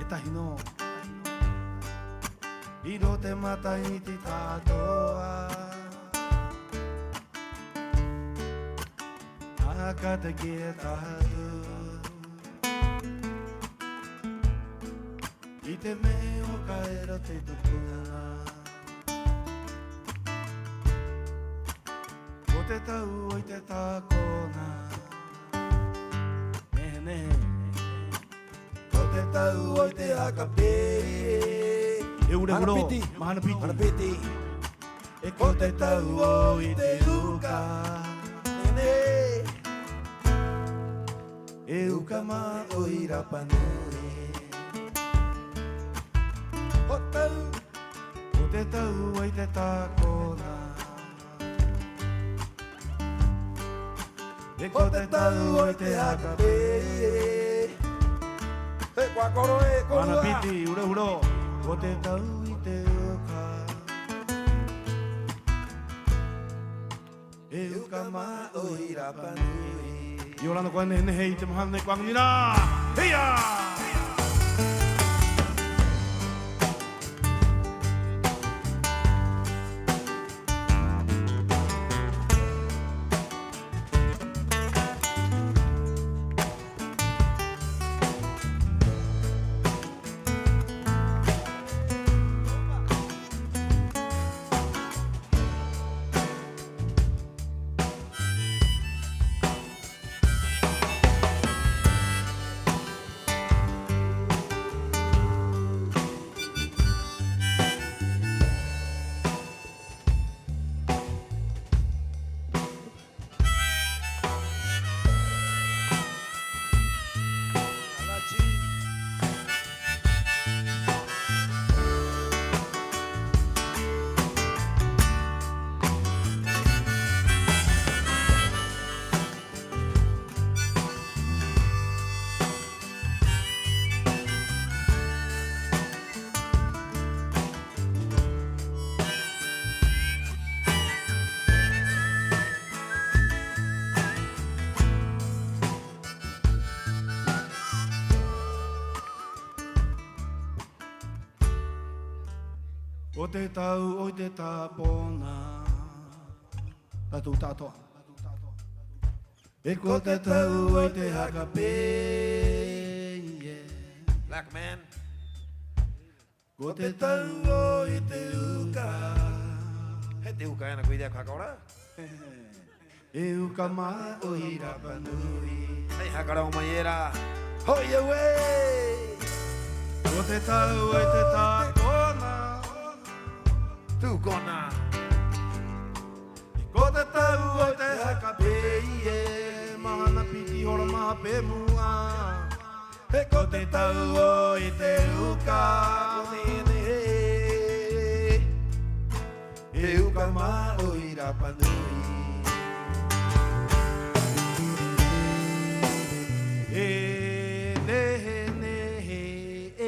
S13: E tahi no Iro te matahiti tātoa Hakata ke tātu I te meo kaera te tupuna Ko te tau o i te tākona Nehe nehe Ko te tau o i te akape E ure uro, mahana piti Mahana piti E ko te tau o i te uka Nehe E uka ma o i Rapanui O tau, o te tau ai te tākona E ko te tau ai te akape
S16: E kua koro e korua
S13: Mana piti, ure uro Ko te tau i te uka E uka ma o i Rapanui I orana koe nehe i te mahana nei kuanganina Heia! O te tau o te tāpona Tātou tātoa E ko te tau o te hakape
S16: Black man
S13: Ko te tau o te uka
S16: He te uka ena koidea kakora
S13: E uka ma o i Rapanui
S16: Hei hakara o mai era Hoi e wei
S13: Ko te tau o te tāpona
S16: Tūkona
S13: Ko te tau o te hakape Mahana piti hora maha pe mua E ko te tau o i te uka E uka ma o i Rapanui E nehe nehe e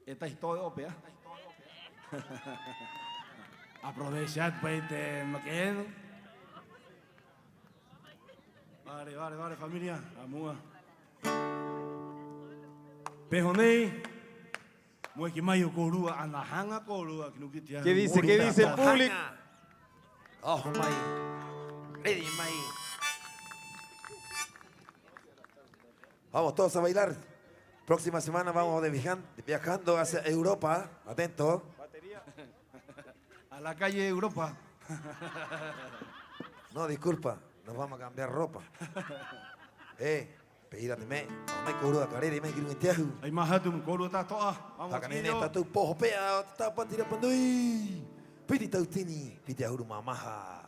S13: E tahi toi opea. Aprovechad para te maquedo. Vale, familia. Amua. Peho nei. Moi ki mai o korua ana hanga korua ki nuki tia.
S2: ¿Qué dice el público?
S16: Oh, mai. Ready, mai. Vamos todos a bailar. Próxima semana vamos viajando hacia Europa. Atento.
S13: A la calle Europa.
S16: No, disculpa. Nos vamos a cambiar ropa. Peira te me. Mai korua karere me kiru te hu.
S13: Ai mahatu mo korua tatoa. Vamos
S16: Pakanene tatu poho pea tapatira pandui. Piti tau tini, piti ahuru mamaha.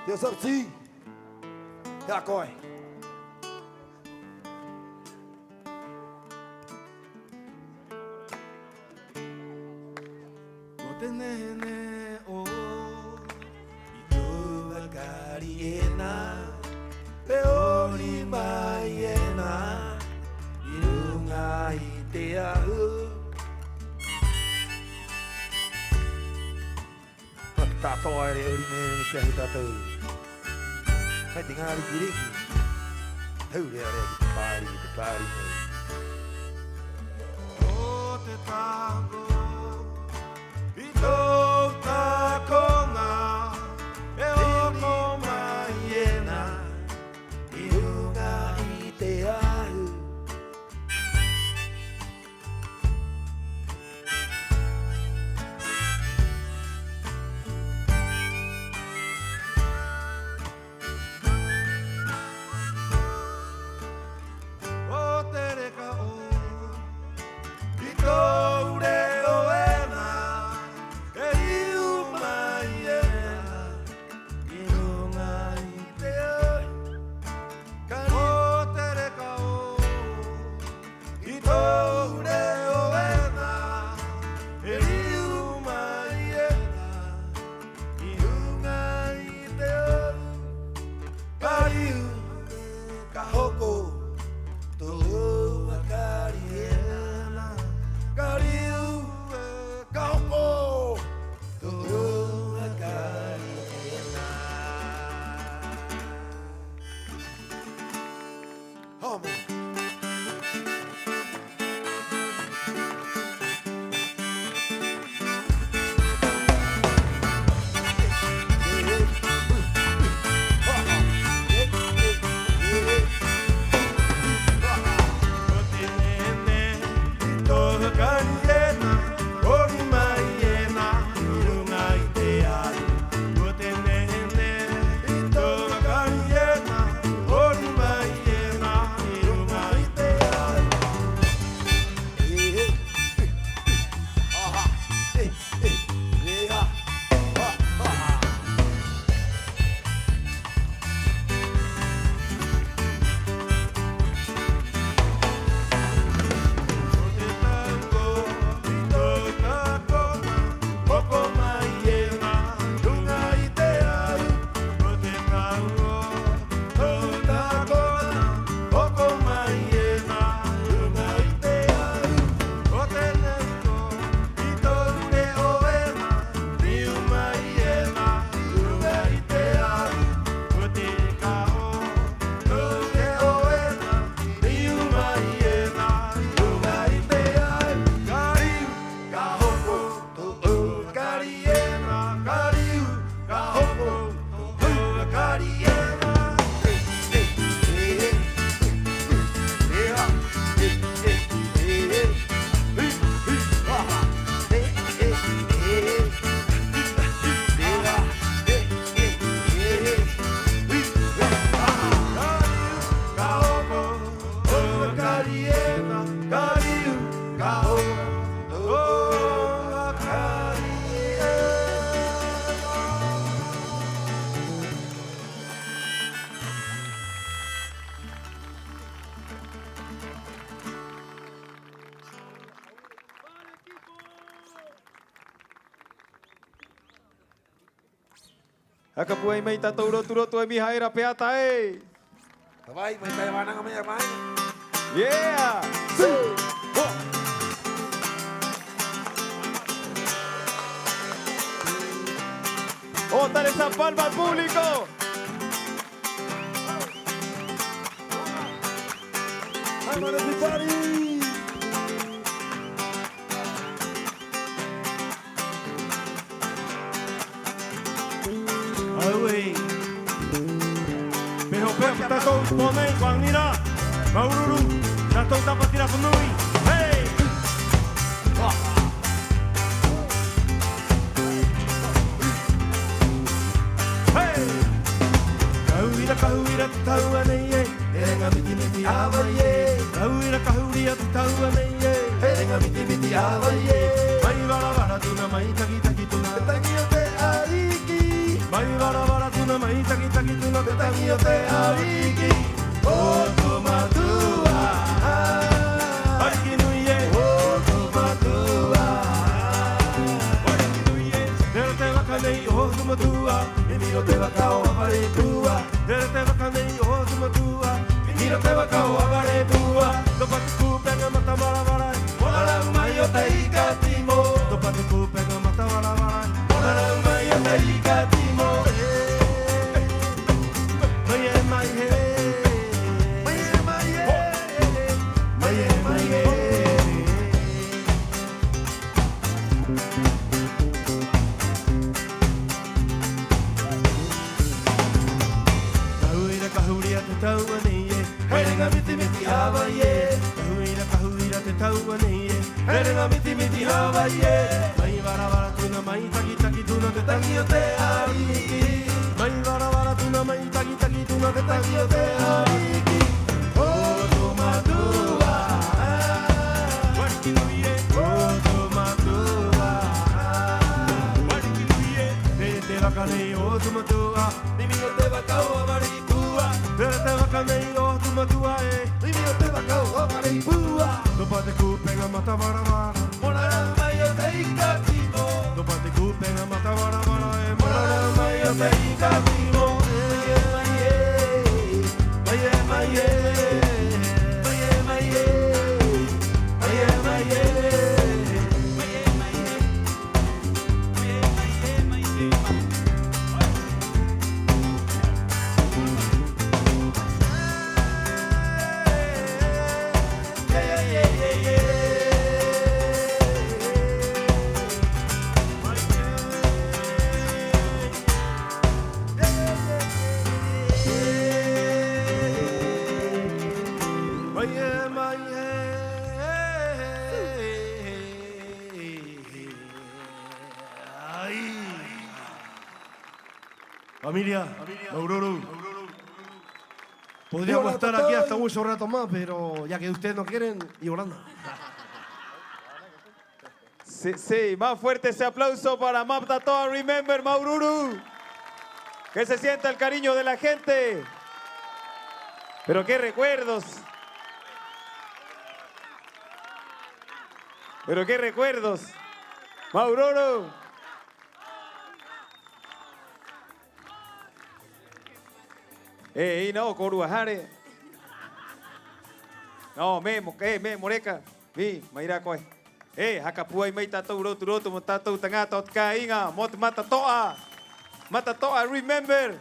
S16: Deus sabsi. Ya koi.
S13: Tenene o
S16: Itua kariena Peori maiena Irunga iteahu Tato ere ori me te hu tato Kai tinga ari kiriki Hau rea rea ki te pari
S13: o te tango Ito takona e o maiena
S16: Irunga iteahu
S13: o te reka o Ito ure o ena e iu maiena Irunga iteahu o te reka o Ito ure o ena e iu maiena Irunga iteahu
S16: Kariu, kahoko, toa kariena. Kariu, kahoko, toa kariena. Home.
S2: Akapuai mai tatou rotu e mihaira peata e.
S16: Vai, mai tai wananga mai mai.
S2: Yeah! ¡Bótale esa palma al público!
S16: ¡Vamos everybody!
S13: Away. Pero tatou ponei quang nira. Maururu, tatou tapatira punui. Hey! Hey! Kau ira ka kahuira te taua nei e, erenga miti miti awa ye. Kahuira kahuria te taua nei e, erenga miti miti awa ye. Mai vara vara tuna mai taki taki tuna, te tangi o te ariki. Mai vara vara tuna mai taki taki tuna, te tangi o te ariki. O tu matua, ariki nui e, o tu matua. Ariki nui e, nero te waka nei o tu matua, e miro te waka o aware tua. Nero te waka nei o tu matua, e miro te waka o aware tua. Topa te kupenga mata vara vara, onara mai o te ika timo. Topa te kupenga mata vara vara, onara mai o te ika timo. Mai e mai he. Taua nei e, herenga miti miti hawa ye. Kahuira te taua nei e, herenga miti miti hawa ye. Mai vara vara tuna mai taki taki tuna te tangi o te ariki. Mai vara vara tuna mai taki taki tuna te tangi o te ariki. O tu matua, wariki nui e, o tu matua. Wariki nui e, te waka nei o tu matua, ni mi o te waka o awari tua. Tere te waka nei o tu matua e, ni mi o te waka o awari tua. Topa te kupenga mata vara vara, monara mai o te ika timo. Topa te kupenga mata vara vara e, monara mai o te ika timo. Mai e mai e, mai e mai e, mai e mai e, mai e mai e, mai e mai e, mai e mai e. Familia, Maururu, podríamos estar aquí hasta mucho rato más, pero ya que ustedes no quieren, Yolanda.
S2: Sí, más fuerte ese aplauso para Mapta Toa Remember Maururu. Que se sienta el cariño de la gente. Pero qué recuerdos. Pero qué recuerdos. Maururu. No, Coruajare. No, me moreca. Mi, maira koi. Hakapuai mai tatou rotu mo tatou tangata o kainga mot mata toa. Mata toa remember.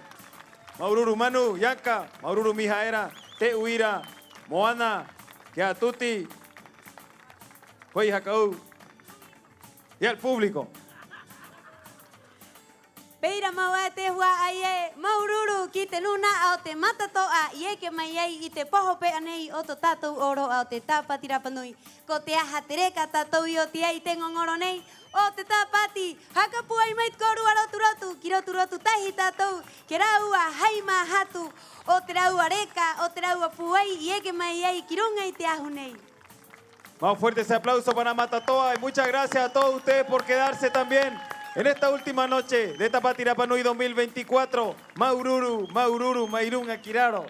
S2: Maururu Manu, Yanka, Maururu Mijaera, Te Uira, Moana, Kia Tuti. Koi Hakau. Y al público.
S1: Peira maua te hua aie, Maururu ki te nuna au te matatoa, ie ke mai ei i te poho pe anei o to tātou oro au te tāpati rapanui. Ko te aha te reka tātou i o te ei te ngongoro nei, o te tāpati, hakapu ai mai korua rotu rotu, ki rotu rotu tahi tātou, ke raua haima hatu, o te raua reka, o te raua puai, ie ke mai ei ki runga i te ahu nei.
S2: Más fuerte ese aplauso para Matatoa y muchas gracias a todos ustedes por quedarse también. En esta última noche de Tapati Rapanui 2024, Maururu, Mairunga, Kiraro.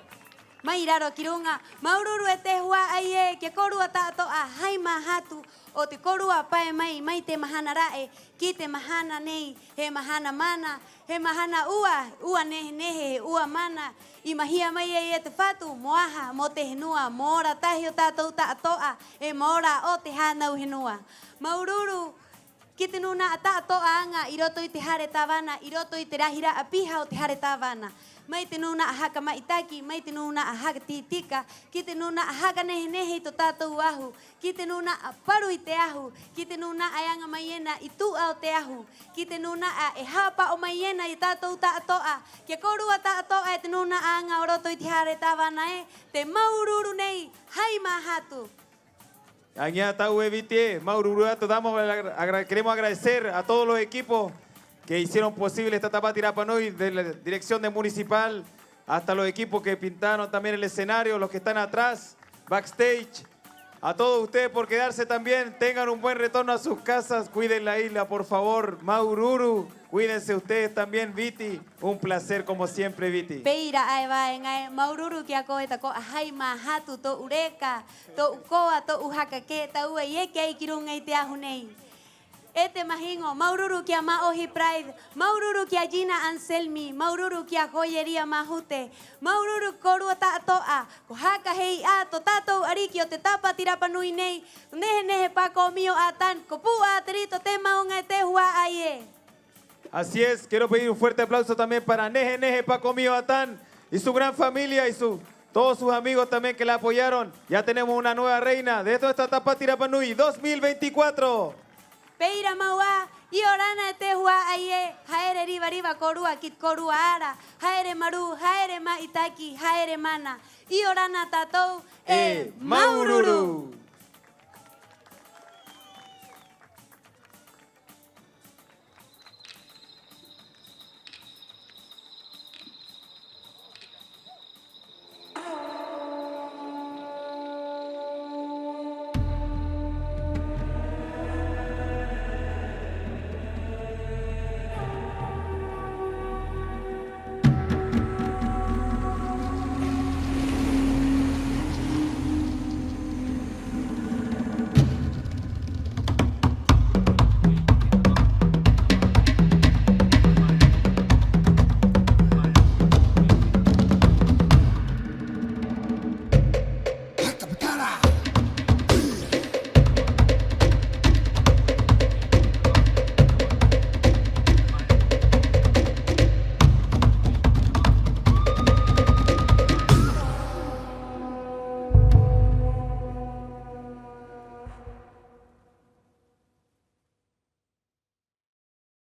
S1: Mairaro, Kirunga, Maururu e te hua aie, ke korua tātoa haima hatu, o te korua pae mai te mahana rae, ki te mahana nei, he mahana mana, he mahana ua nehe, ua mana, i mahia mai e te whatu, moaha, mo te henua, moora tahi o tātou tātoa, e moora o te hānau henua. Maururu, ki te nuna a tātoa anga i roto i te hare tāwana, i roto i te rahira a piha o te hare tāwana. Mai te nuna a haka maitaki, mai te nuna a haka titika, ki te nuna a haka nehe i to tātou ahu, ki te nuna a paru i te ahu, ki te nuna a anga maiena i tū au te ahu, ki te nuna a e hapa o maiena i tātou tātoa, ke korua tātoa e te nuna a anga o roto i te hare tāwana e, te Maururu nei, haima hatu.
S2: Maururu, queremos agradecer a todos los equipos que hicieron posible esta Tapati Rapanui, de la Dirección de Municipal, hasta los equipos que pintaron también el escenario, los que están atrás, backstage. A todos ustedes por quedarse también. Tengan un buen retorno a sus casas. Cuiden la isla, por favor. Maururu, cuídense ustedes también, Viti. Un placer como siempre, Viti.
S1: Peira ai vai ngai Maururu kia ko eta ko hai ma hatu to ureka to ukoa to uhaka ke ta ue ye ke kiru ngai te ahunei. Ete mahingo Maururu kia ma ohi pride, Maururu kia Gina Anselmi, Maururu kia joyeria mahute, Maururu korua ta toa, ko haka hei a to tato ariki o te tapa tirapa nui nei, nehe pa ko mio atan, ko pua terito te maunga te hua aie.
S2: Así es, quiero pedir un fuerte aplauso también para Neje Paco Mío Atán y su gran familia y todos sus amigos también que la apoyaron. Ya tenemos una nueva reina de esta etapa Tirapanui 2024.
S1: Peira maua, y orana te hua aie, haere riba korua kit korua ara, haere maru, haere ma itaki, haere mana, y orana tatou,
S2: Maururu.